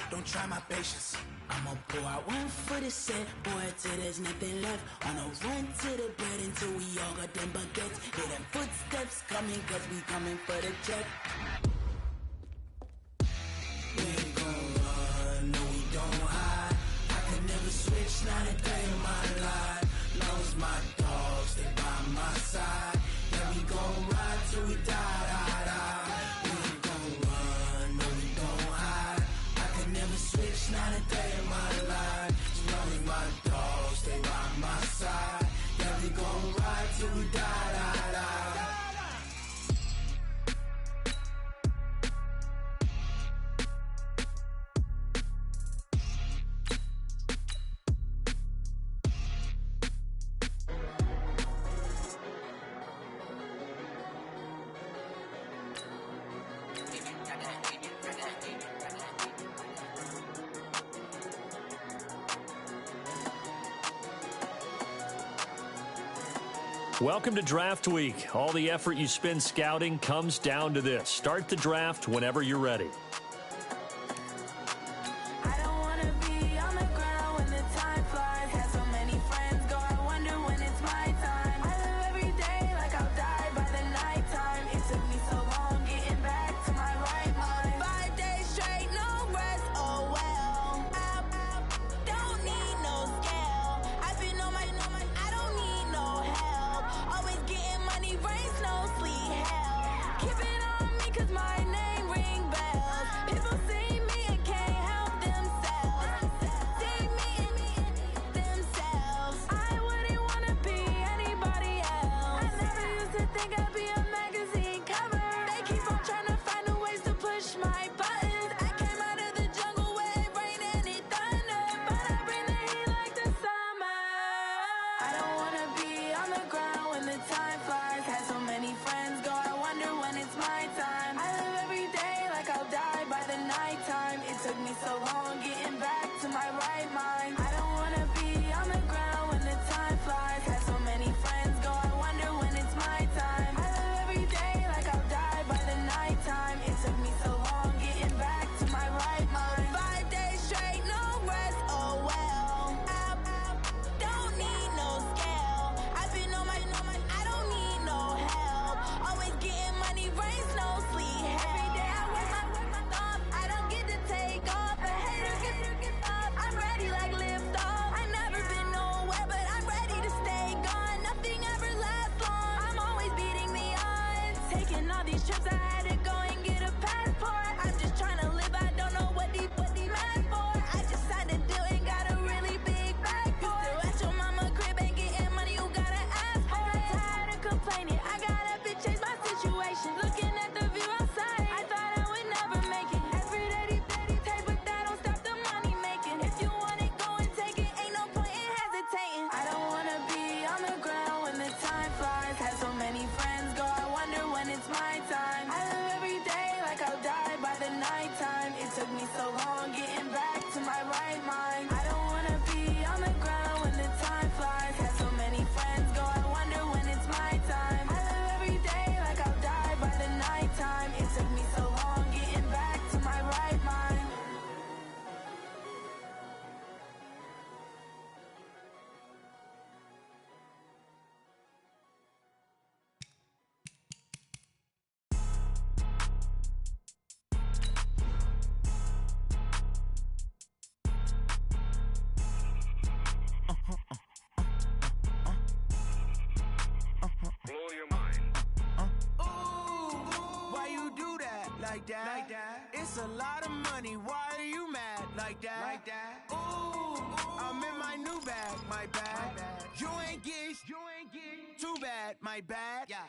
Don't try my patience. I'ma pour out one for the set, boy, till there's nothing left. On a run to the bread until we all got them baguettes. Hear them footsteps coming, cause we coming for the check. We ain't gon' run, no we don't hide. I could never switch, not a day in my life. Long as my dogs stay by my side. Yeah, we gon' ride till we die. We ain't gon' run, no we don't hide. I could never switch, not a day in my life. As long as my dogs stay by my side. Yeah, we gon' ride till we die. Welcome to Draft Week. All the effort you spend scouting comes down to this. Start the draft whenever you're ready. I don't wanna be on the ground when the time flies. Had so many friends go, I wonder when it's my time. I live every day like I'll die by the nighttime. It took me so long getting back to my right mind. 5 days straight, no rest, oh well. I don't need no scale. I've been on my, I don't need no help. Always getting money, rain, snow, sleet, hell. Keep it on me cause my name ring bells. People see me and can't help themselves. See me and themselves. I wouldn't wanna be anybody else. I never used to think I'd be a magazine cover. They keep on trying to find new ways to push my buttons. I came out of the jungle where it rained and it thundered, but I bring the heat like the summer. I don't wanna be on the ground when the time flies. Had so many friends go, I wonder when it's my time. I live every day like I'll die by the nighttime. It took me so long getting back to my right mind. I don't wanna be on the ground when the time flies. Had so many friends go, I wonder when it's my time. I live every day like I'll die by the nighttime. It took me so long getting back to my right mind. 5 days straight, no rest, oh well. I don't need no scale. I've been on my, I don't need no help. Always getting money, rain, snow, sleet, hell. Every day I work my thumb. I don't get to take off. A hater get up. I'm ready like lift off. I never been nowhere, but I'm ready to stay gone. Nothing ever lasts long. I'm always beating the odds. Taking all these trips, I had to go and get a passport. I'm just trying to live. I don't know what the mad for. I just had to do and got a really big bag for it. Still at your mama crib and getting money, you gotta ask for it. I got tired of complaining. I got up and changed my situation. Looking at the view outside, I thought I would never make it. Every day, take, but that don't stop the money making. If you want it, go and take it. Ain't no point in hesitating. I don't wanna be on the ground when the time flies. Had so many friends go, I wonder when it's my time. I live every day like I'll die by the nighttime. It took me so long getting back to my right mind. I don't wanna be on the ground when the time flies. Had so many friends go, I wonder when it's my time. I live every day like I'll die by the nighttime. It took me so long getting back to my right mind. Blow your mind. Why you do that? Like that? It's a lot of money. Why are you mad? Like that? Ooh, I'm in my new bag, my bag. You ain't get too bad, my bad. Yeah.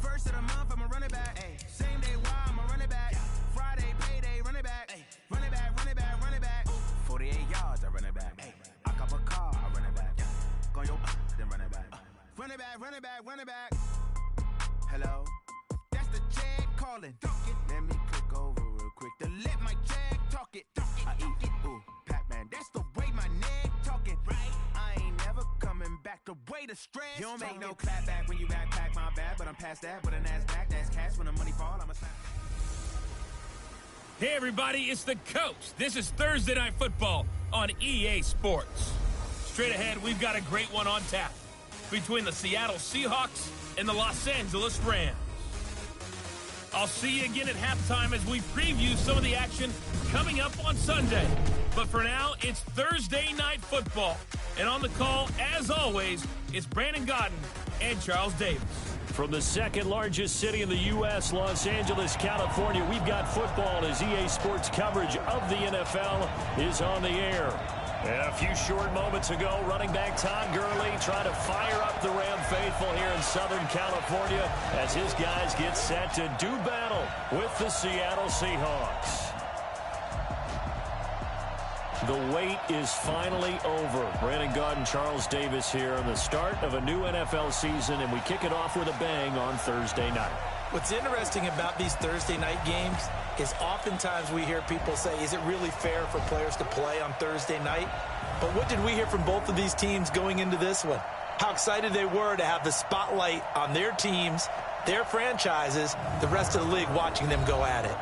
First of the month, I'm a running back. Ay. Same day, why I'm a running back. Yeah. Friday, payday, running back. Ay. Running back, running back, running back. Ooh. 48 yards, I run it back. Ay. I cop a car, I run it back. Yeah. Go your then run it back. Run it back, run it back, run it back. Hello? That's the jag calling. Let me click over real quick to let my jag talk it. I eat, ooh, Pac-Man. That's the way my neck talking. Right? I ain't never coming back the way the stress. You don't make no clap back when you backpack my bad, but I'm past that. But an ass back, that's cash when the money fall. I'm a slap. Hey everybody, it's the coach. This is Thursday Night Football on EA Sports. Straight ahead, we've got a great one on tap between the Seattle Seahawks and the Los Angeles Rams. I'll see you again at halftime as we preview some of the action coming up on Sunday. But for now, it's Thursday Night Football. And on the call, as always, it's Brandon Godden and Charles Davis. From the second largest city in the U.S., Los Angeles, California, we've got football as EA Sports coverage of the NFL is on the air. And a few short moments ago, running back Todd Gurley trying to fire up the Ram faithful here in Southern California as his guys get set to do battle with the Seattle Seahawks. The wait is finally over. Brandon Godden, Charles Davis here on the start of a new NFL season, and we kick it off with a bang on Thursday night. What's interesting about these Thursday night games is oftentimes we hear people say, is it really fair for players to play on Thursday night? But what did we hear from both of these teams going into this one? How excited they were to have the spotlight on their teams, their franchises, the rest of the league watching them go at it.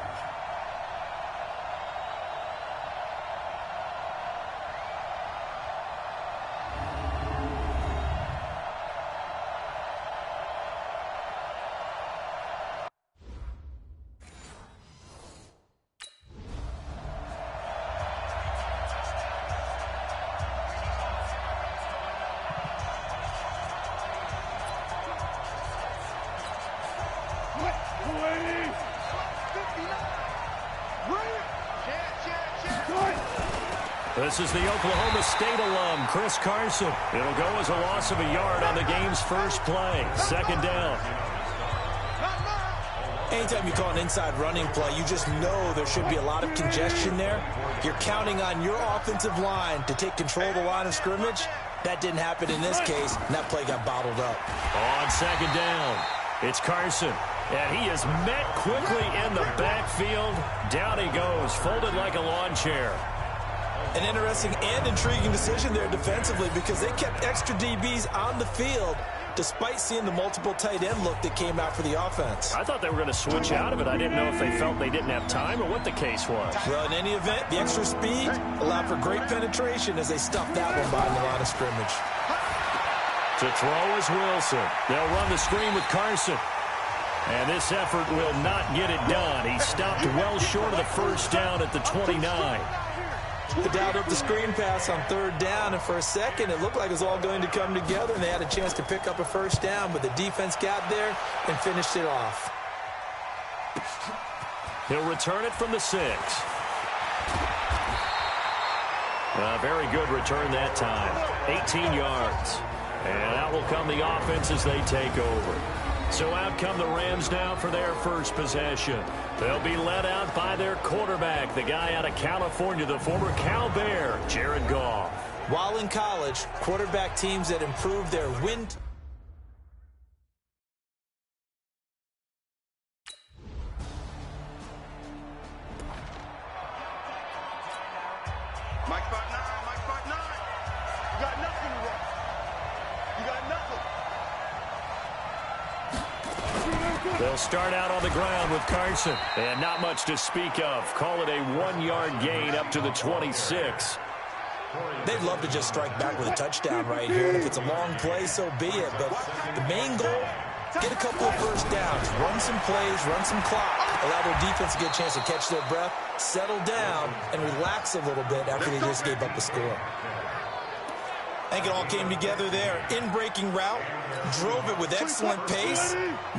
This is the Oklahoma State alum, Chris Carson. It'll go as a loss of a yard on the game's first play. Second down. Anytime you call an inside running play, you just know there should be a lot of congestion there. You're counting on your offensive line to take control of the line of scrimmage. That didn't happen in this case, and that play got bottled up. On second down, it's Carson. And he is met quickly in the backfield. Down he goes, folded like a lawn chair. An interesting and intriguing decision there defensively because they kept extra DBs on the field despite seeing the multiple tight end look that came out for the offense. I thought they were going to switch out of it. I didn't know if they felt they didn't have time or what the case was. Well, in any event, the extra speed allowed for great penetration as they stuffed that one behind the line of scrimmage. To throw is Wilson. They'll run the screen with Carson. And this effort will not get it done. He stopped well short of the first down at the 29. They dialed up the screen pass on third down, and for a second it looked like it was all going to come together, and they had a chance to pick up a first down, but the defense got there and finished it off. He'll return it from the 6. A very good return that time. 18 yards. And out will come the offense as they take over. So out come the Rams now for their first possession. They'll be led out by their quarterback, the guy out of California, the former Cal Bear, Jared Goff. While in college, quarterback teams that improved their win. Mike spot 9, Mike spot 9. You got nothing to run. You got nothing. They'll start out on the ground with Carson. And not much to speak of. Call it a 1-yard gain up to the 26. They'd love to just strike back with a touchdown right here. And if it's a long play, so be it. But the main goal, get a couple of first downs. Run some plays, run some clock. Allow their defense to get a chance to catch their breath, settle down, and relax a little bit after they just gave up the score. I think it all came together there. In-breaking route, drove it with excellent pace.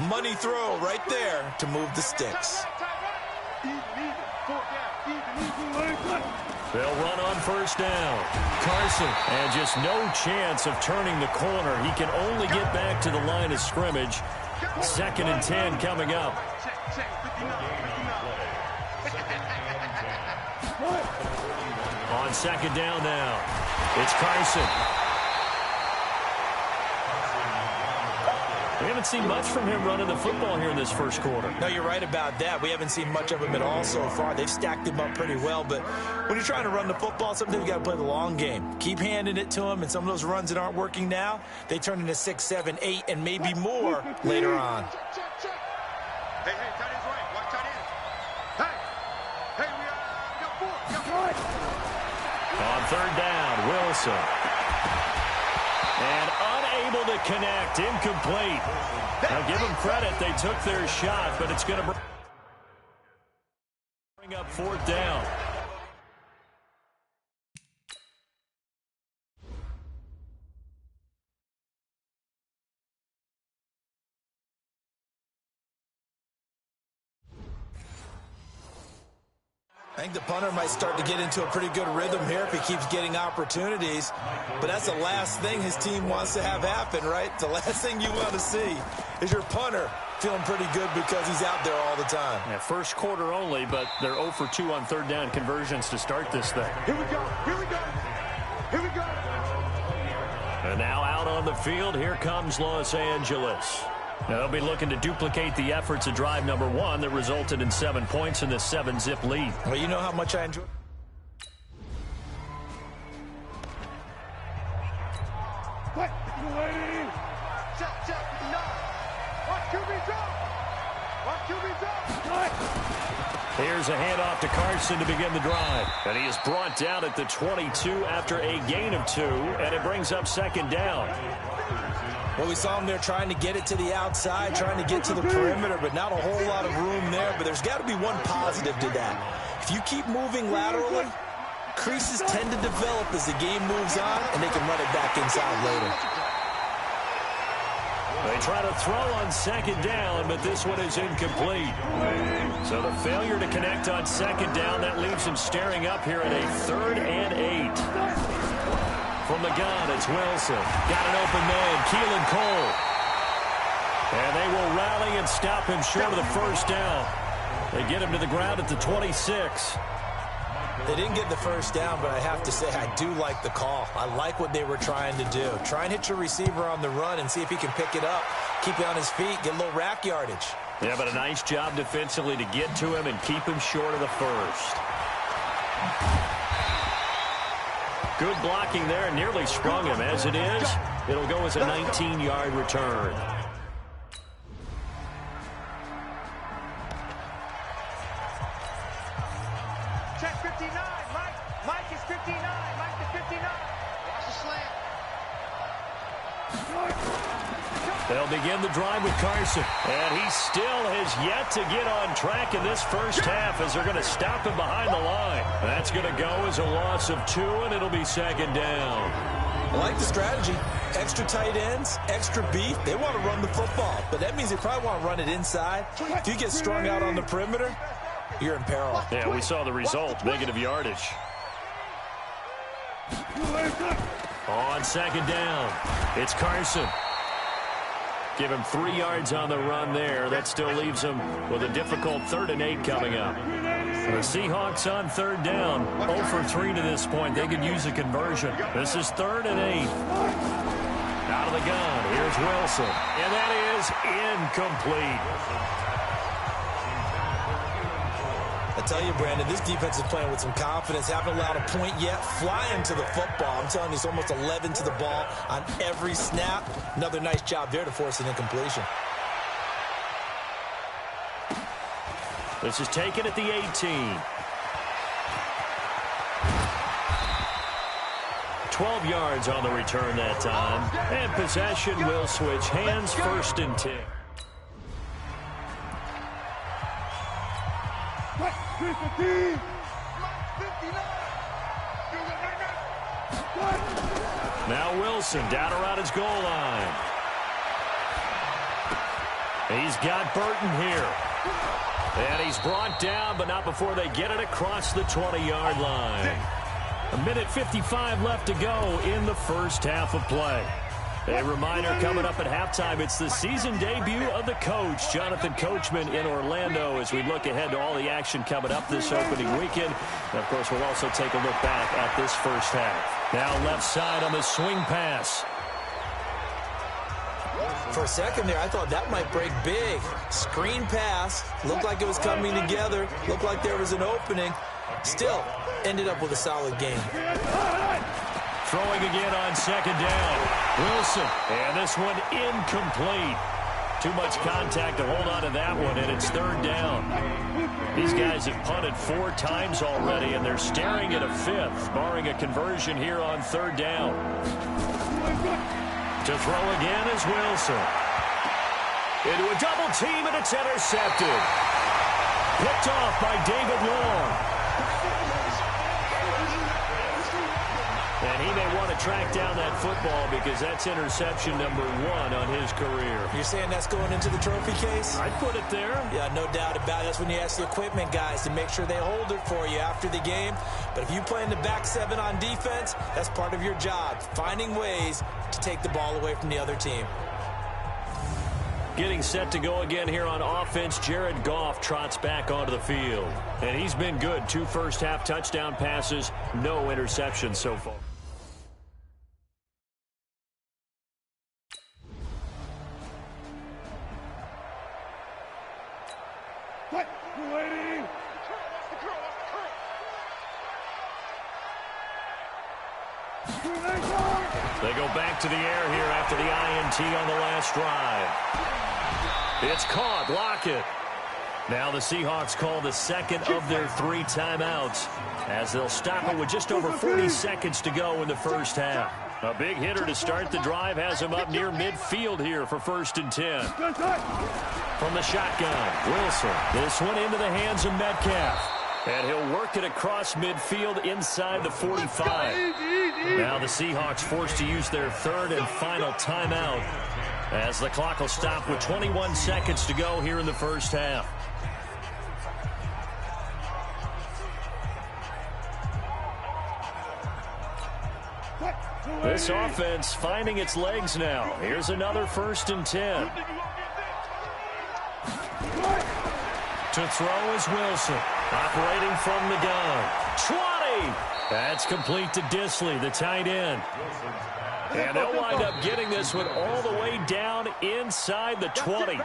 Money throw right there to move the sticks. They'll run on first down. Carson, and just no chance of turning the corner. He can only get back to the line of scrimmage. 2nd and 10 coming up. On 2nd down now, it's Carson. We haven't seen much from him running the football here in this first quarter. No, you're right about that. We haven't seen much of him at all so far. They've stacked him up pretty well, but when you're trying to run the football, sometimes you got to play the long game. Keep handing it to him, and some of those runs that aren't working now, they turn into 6, 7, 8, and maybe more later on. Hey, tight end's right. Watch tight end. Hey, we got 4. We got 4. On 3rd down, Wilson. And unable to connect, incomplete. Now give them credit, they took their shot, but it's going to bring up 4th down. I think the punter might start to get into a pretty good rhythm here if he keeps getting opportunities. But that's the last thing his team wants to have happen, right? The last thing you want to see is your punter feeling pretty good because he's out there all the time. Yeah, first quarter only, but they're 0 for 2 on 3rd down conversions to start this thing. Here we go. Here we go. Here we go. And now out on the field, here comes Los Angeles. Now they'll be looking to duplicate the efforts of drive number 1 that resulted in 7 points in this 7-zip lead. Well, you know how much I enjoy. What? Waiting. Check. No. Watch QB drop. Watch QB drop. Here's a handoff to Carson to begin the drive. And he is brought down at the 22 after a gain of 2, and it brings up 2nd down. Well, we saw him there trying to get it to the outside, trying to get to the perimeter, but not a whole lot of room there. But there's got to be one positive to that. If you keep moving laterally, creases tend to develop as the game moves on, and they can run it back inside later. They try to throw on 2nd down, but this one is incomplete. So the failure to connect on 2nd down, that leaves him staring up here at a 3rd and 8. From the gun, it's Wilson. Got an open man, Keelan Cole. And they will rally and stop him short of the first down. They get him to the ground at the 26. They didn't get the first down, but I have to say I do like the call. I like what they were trying to do. Try and hit your receiver on the run and see if he can pick it up, keep it on his feet, get a little rack yardage. Yeah, but a nice job defensively to get to him and keep him short of the first. Good blocking there, nearly sprung him. As it is, it'll go as a 19-yard return. Check 59. Mike is 59. Mike is 59. Watch the slant. They'll begin the drive with Carson. And he still has yet to get on track in this first half as they're going to stop him behind the line. That's going to go as a loss of 2, and it'll be 2nd down. I like the strategy. Extra tight ends, extra beef. They want to run the football, but that means they probably want to run it inside. If you get strung out on the perimeter, you're in peril. Yeah, we saw the result, negative yardage. On 2nd down, it's Carson. Give him 3 yards on the run there. That still leaves him with a difficult 3rd and 8 coming up. The Seahawks on 3rd down, 0 for 3 to this point. They could use a conversion. This is 3rd and 8. Out of the gun, here's Wilson. And that is incomplete. I tell you, Brandon, this defense is playing with some confidence. Haven't allowed a point yet. Flying to the football. I'm telling you, it's almost 11 to the ball on every snap. Another nice job there to force an incompletion. This is taken at the 18. $12 yards on the return that time. And possession will switch hands, 1st and 10. Now Wilson down around his goal line. He's got Burton here. And he's brought down, but not before they get it across the 20-yard line. A minute 55 left to go in the first half of play. A reminder coming up at halftime, it's the season debut of the coach, Jonathan Coachman, in Orlando, as we look ahead to all the action coming up this opening weekend. And, of course, we'll also take a look back at this first half. Now left side on the swing pass. For a second there, I thought that might break big. Screen pass, looked like it was coming together, looked like there was an opening. Still, ended up with a solid game. Throwing again on second down. Wilson, and this one incomplete. Too much contact to hold on to that one, and it's third down. These guys have punted 4 times already, and they're staring at a 5th, barring a conversion here on third down. To throw again is Wilson. Into a double team, and it's intercepted. Picked off by David Long. And he may want to track down that football because that's interception number 1 on his career. You're saying that's going into the trophy case? I'd put it there. Yeah, no doubt about it. That's when you ask the equipment guys to make sure they hold it for you after the game. But if you play in the back 7 on defense, that's part of your job, finding ways to take the ball away from the other team. Getting set to go again here on offense, Jared Goff trots back onto the field. And he's been good. 2 first-half touchdown passes, no interceptions so far. They go back to the air here after the INT on the last drive. It's caught. Lockett. Now the Seahawks call the second of their 3 timeouts as they'll stop it with just over 40 seconds to go in the first half. A big hitter to start the drive has him up near midfield here for 1st and 10. From the shotgun, Wilson. This one into the hands of Metcalf. And he'll work it across midfield inside the 45. Now the Seahawks forced to use their 3rd and final timeout as the clock will stop with 21 seconds to go here in the first half. This offense finding its legs now. Here's another 1st and 10. To throw is Wilson. Operating from the gun. 20! That's complete to Disley, the tight end. And they'll wind up getting this one all the way down inside the 20.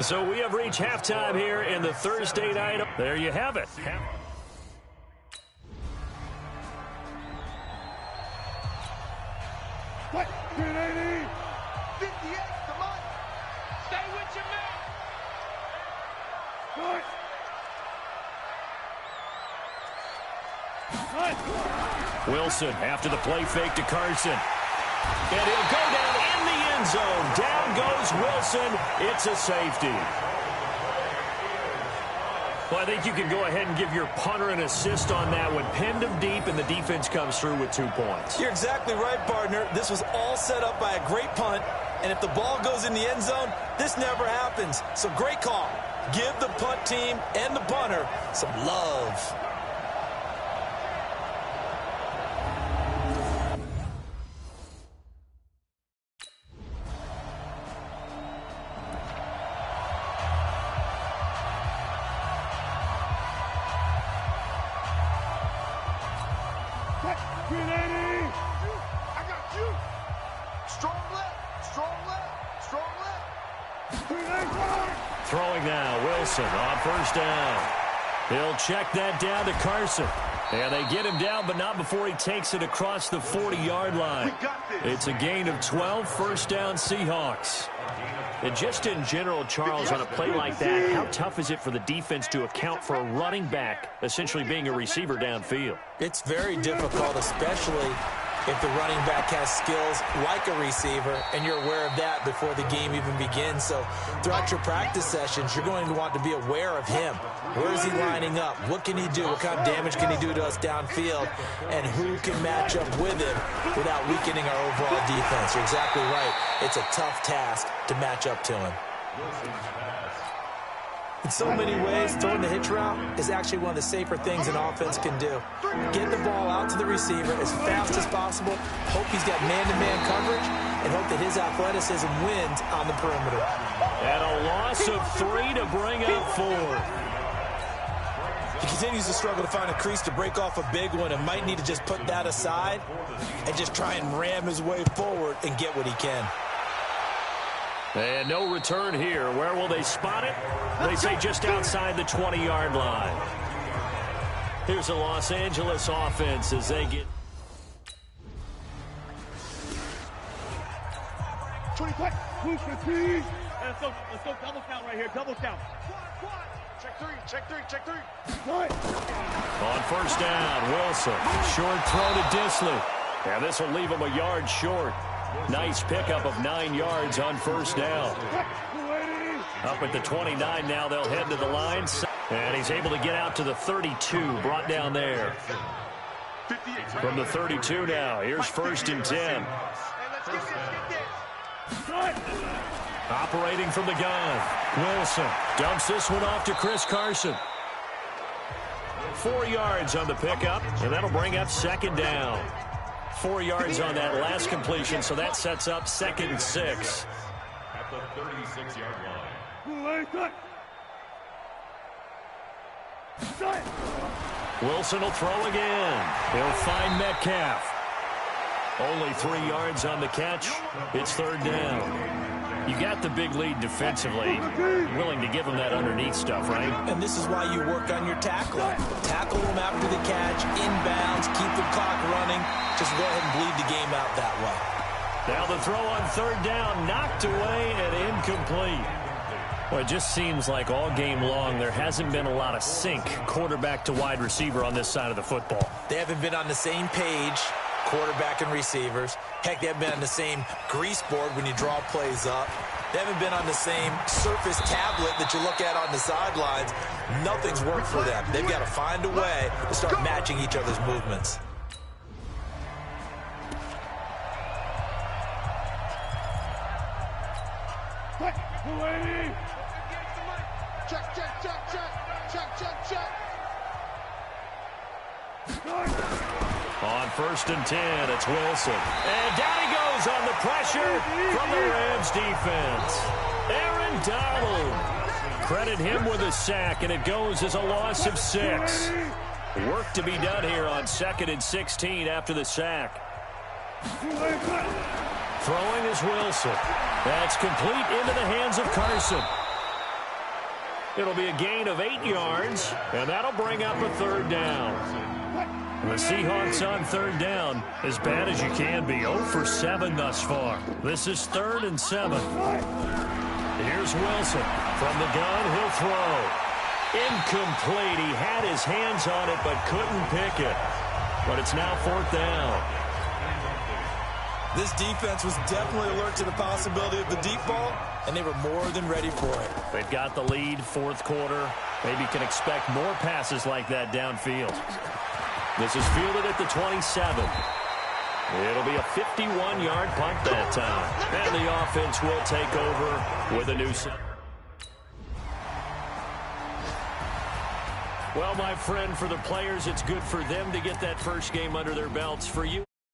So we have reached halftime here in the Thursday night. There you have it. What? 380! 58, come on! Stay with your man! Good! Wilson after the play fake to Carson. And he'll go down in the end zone. Down goes Wilson. It's a safety. Well, I think you can go ahead and give your punter an assist on that one. Pinned him deep, and the defense comes through with 2 points. You're exactly right, partner. This was all set up by a great punt, and if the ball goes in the end zone, this never happens. So great call. Give the punt team and the punter some love. Throwing now, Wilson on 1st down. He'll check that down to Carson. And they get him down, but not before he takes it across the 40-yard line. It's a gain of 12, 1st down Seahawks. And just in general, Charles, on a play like that, how tough is it for the defense to account for a running back essentially being a receiver downfield? It's very difficult, especially if the running back has skills like a receiver, and you're aware of that before the game even begins. So throughout your practice sessions, you're going to want to be aware of him. Where is he lining up? What can he do? What kind of damage can he do to us downfield? And who can match up with him without weakening our overall defense? You're exactly right. It's a tough task to match up to him. In so many ways, throwing the hitch route is actually one of the safer things an offense can do. Get the ball out to the receiver as fast as possible, hope he's got man-to-man coverage, and hope that his athleticism wins on the perimeter. And a loss of 3 to bring up 4. He continues to struggle to find a crease to break off a big one and might need to just put that aside and just try and ram his way forward and get what he can. And no return here. Where will they spot it? They say just outside the 20-yard line. Here's a Los Angeles offense as they get... 25. Move for three. Let's go double count right here. Double count. Check three. On first down, Wilson. Short throw to Disley. And this will leave him a yard short. Nice pickup of 9 yards on first down. Up at the 29 now, they'll head to the line. And he's able to get out to the 32, brought down there. From the 32 now, here's first and 10. Operating from the gun, Wilson dumps this one off to Chris Carson. 4 yards on the pickup, and that'll bring up second down. 4 yards on that last completion, so that sets up 2nd and 6. At the 36-yard line. Wilson will throw again. He'll find Metcalf. Only 3 yards on the catch. It's third down. You got the big lead defensively. Willing to give him that underneath stuff, right? And this is why you work on your tackling. Tackle them after the catch, inbounds, keep the clock running. Just go ahead and bleed the game out that way. Now the throw on third down, knocked away and incomplete. Well, it just seems like all game long there hasn't been a lot of sync quarterback to wide receiver on this side of the football. They haven't been on the same page, quarterback and receivers. Heck, they haven't been on the same grease board when you draw plays up. They haven't been on the same surface tablet that you look at on the sidelines. Nothing's worked for them. They've got to find a way to start matching each other's movements. On first and 10, it's Wilson. And down he goes on the pressure from the Rams defense. Aaron Donald. Credit him with a sack, and it goes as a loss of 6. Work to be done here on 2nd and 16 after the sack. Throwing is Wilson. That's complete into the hands of Carson. It'll be a gain of 8 yards, and that'll bring up a third down. The Seahawks on third down, as bad as you can be, 0 for 7 thus far. This is 3rd and 7. Here's Wilson. From the gun, he'll throw. Incomplete. He had his hands on it, but couldn't pick it. But it's now 4th down. This defense was definitely alert to the possibility of the deep ball, and they were more than ready for it. They've got the lead, 4th quarter. Maybe can expect more passes like that downfield. This is fielded at the 27. It'll be a 51-yard punt that time. And the offense will take over with a new set. Well, my friend, for the players, it's good for them to get that first game under their belts. For you,